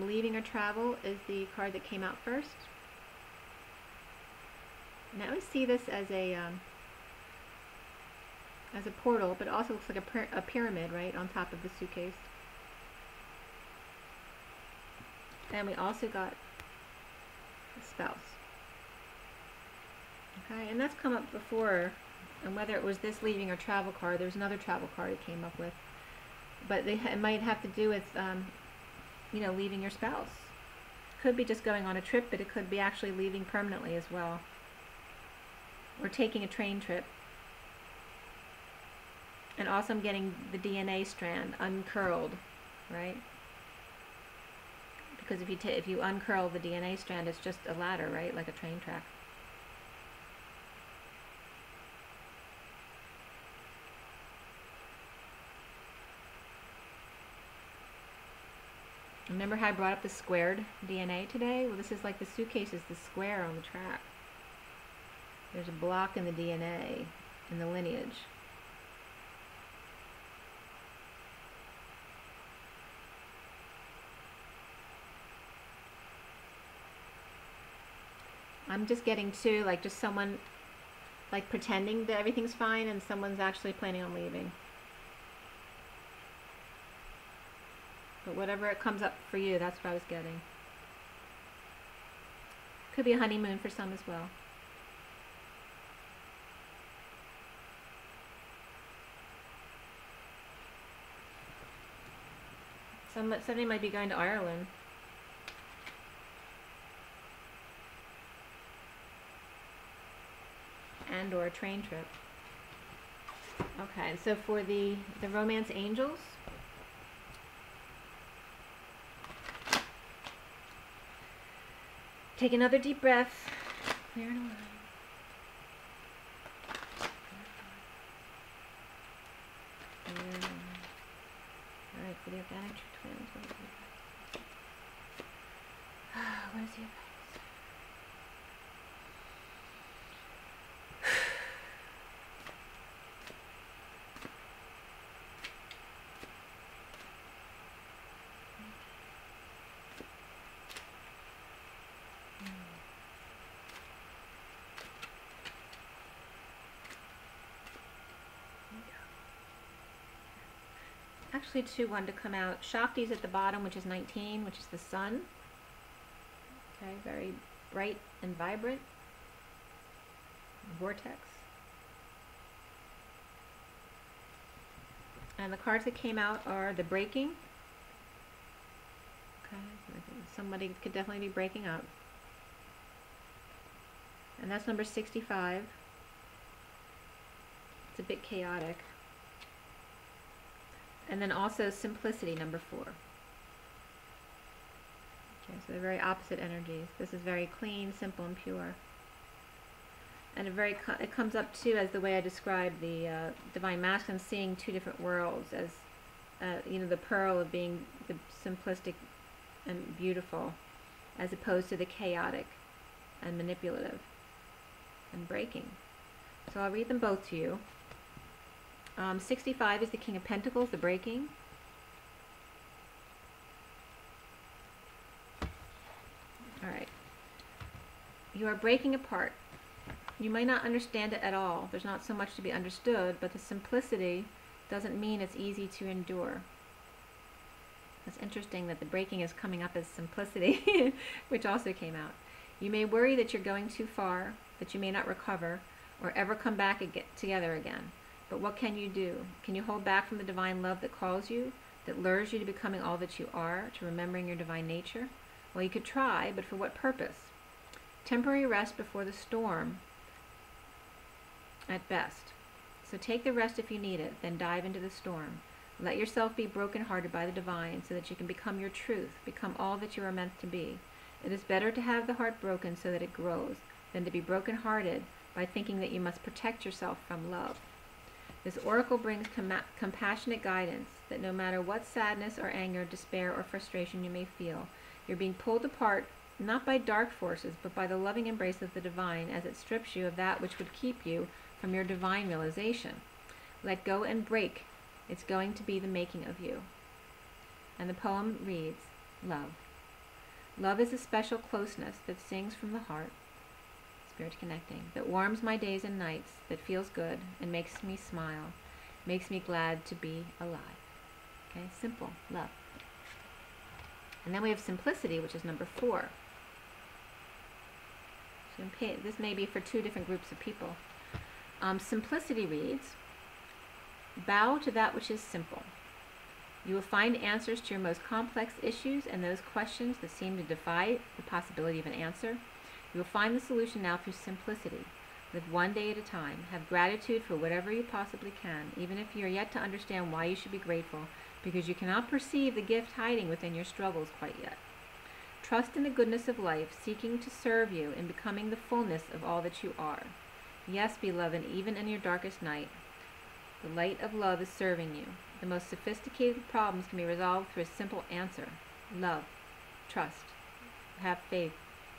Leaving or travel is the card that came out first. And I always see this as a portal, but it also looks like a pyramid, right, on top of the suitcase. And we also got a spouse. Okay, and that's come up before, and whether it was this leaving or travel card, there's another travel card it came up with. But it might have to do with, you know, leaving your spouse. Could be just going on a trip, but it could be actually leaving permanently as well. Or taking a train trip. And also I'm getting the DNA strand uncurled, right? Because if you uncurl the DNA strand, it's just a ladder, right? Like a train track. Remember how I brought up the squared DNA today? Well, this is like the suitcase is the square on the track. There's a block in the DNA, in the lineage. I'm just getting to, like, just someone, like, pretending that everything's fine and someone's actually planning on leaving. But whatever it comes up for you, that's what I was getting. Could be a honeymoon for some as well. Somebody might be going to Ireland. And or a train trip. Okay, so for the romance angels, take another deep breath. Clear and align. Alright, for the organic twins, what is the advice? What is the advice? Actually, two wanted to come out. Shakti's at the bottom, which is 19, which is the sun. Okay, very bright and vibrant. Vortex. And the cards that came out are the breaking. Okay, somebody could definitely be breaking up. And that's number 65. It's a bit chaotic. And then also simplicity, number 4. Okay, so they're very opposite energies. This is very clean, simple, and pure. And it comes up too as the way I described the divine masculine, seeing two different worlds as, you know, the pearl of being the simplistic and beautiful, as opposed to the chaotic and manipulative and breaking. So I'll read them both to you. 65 is the King of Pentacles, the breaking. Alright. You are breaking apart. You might not understand it at all. There's not so much to be understood, but the simplicity doesn't mean it's easy to endure. It's interesting that the breaking is coming up as simplicity, which also came out. You may worry that you're going too far, that you may not recover, or ever come back together again. But what can you do? Can you hold back from the divine love that calls you, that lures you to becoming all that you are, to remembering your divine nature? Well, you could try, but for what purpose? Temporary rest before the storm at best. So take the rest if you need it, then dive into the storm. Let yourself be brokenhearted by the divine so that you can become your truth, become all that you are meant to be. It is better to have the heart broken so that it grows than to be brokenhearted by thinking that you must protect yourself from love. This oracle brings compassionate guidance that no matter what sadness or anger, despair or frustration you may feel, you're being pulled apart not by dark forces, but by the loving embrace of the divine as it strips you of that which would keep you from your divine realization. Let go and break. It's going to be the making of you. And the poem reads, Love. Love is a special closeness that sings from the heart, spirit connecting, that warms my days and nights, that feels good and makes me smile, makes me glad to be alive. Okay, simple, love. And then we have simplicity, which is number 4. So this may be for 2 different groups of people. Simplicity reads, bow to that which is simple. You will find answers to your most complex issues and those questions that seem to defy the possibility of an answer. You will find the solution now through simplicity. Live one day at a time. Have gratitude for whatever you possibly can, even if you are yet to understand why you should be grateful, because you cannot perceive the gift hiding within your struggles quite yet. Trust in the goodness of life, seeking to serve you in becoming the fullness of all that you are. Yes, beloved, even in your darkest night, the light of love is serving you. The most sophisticated problems can be resolved through a simple answer. Love, trust, have faith,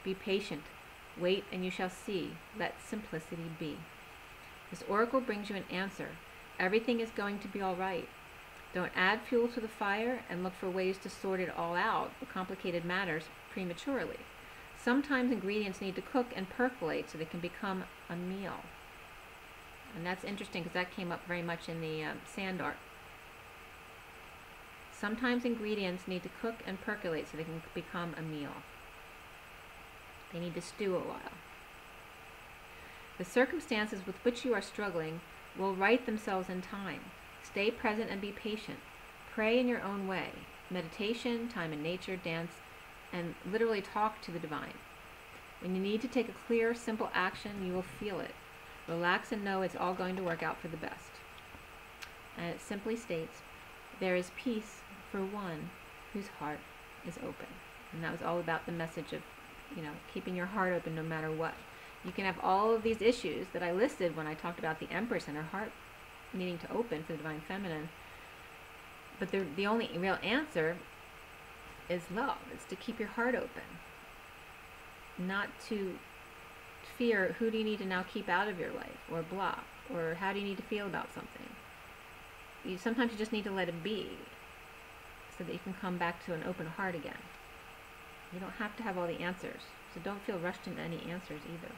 be patient, wait and you shall see, let simplicity be. This oracle brings you an answer. Everything is going to be all right. Don't add fuel to the fire and look for ways to sort it all out, the complicated matters, prematurely. Sometimes ingredients need to cook and percolate so they can become a meal. And that's interesting because that came up very much in the sand art. Sometimes ingredients need to cook and percolate so they can become a meal. They need to stew a while. The circumstances with which you are struggling will right themselves in time. Stay present and be patient. Pray in your own way. Meditation, time in nature, dance, and literally talk to the divine. When you need to take a clear, simple action, you will feel it. Relax and know it's all going to work out for the best. And it simply states, there is peace for one whose heart is open. And that was all about the message of, keeping your heart open no matter what. You can have all of these issues that I listed when I talked about the Empress and her heart needing to open for the Divine Feminine. But the only real answer is love. It's to keep your heart open. Not to fear who do you need to now keep out of your life or block, or how do you need to feel about something. Sometimes you just need to let it be so that you can come back to an open heart again. You don't have to have all the answers, so don't feel rushed into any answers either.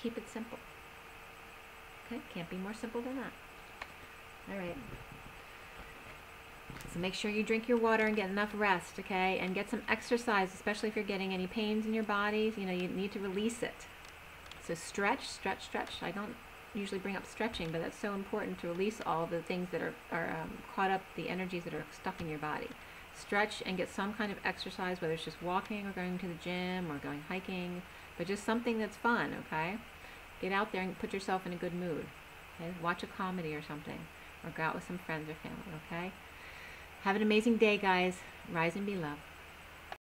Keep it simple. Okay, can't be more simple than that. All right. So make sure you drink your water and get enough rest, okay? And get some exercise, especially if you're getting any pains in your bodies. You need to release it. So stretch, stretch, stretch. I don't usually bring up stretching, but that's so important to release all the things that are caught up, the energies that are stuck in your body. Stretch and get some kind of exercise, whether it's just walking or going to the gym or going hiking, but just something that's fun, okay? Get out there and put yourself in a good mood. Okay? Watch a comedy or something, or go out with some friends or family, okay? Have an amazing day, guys. Rise and be loved.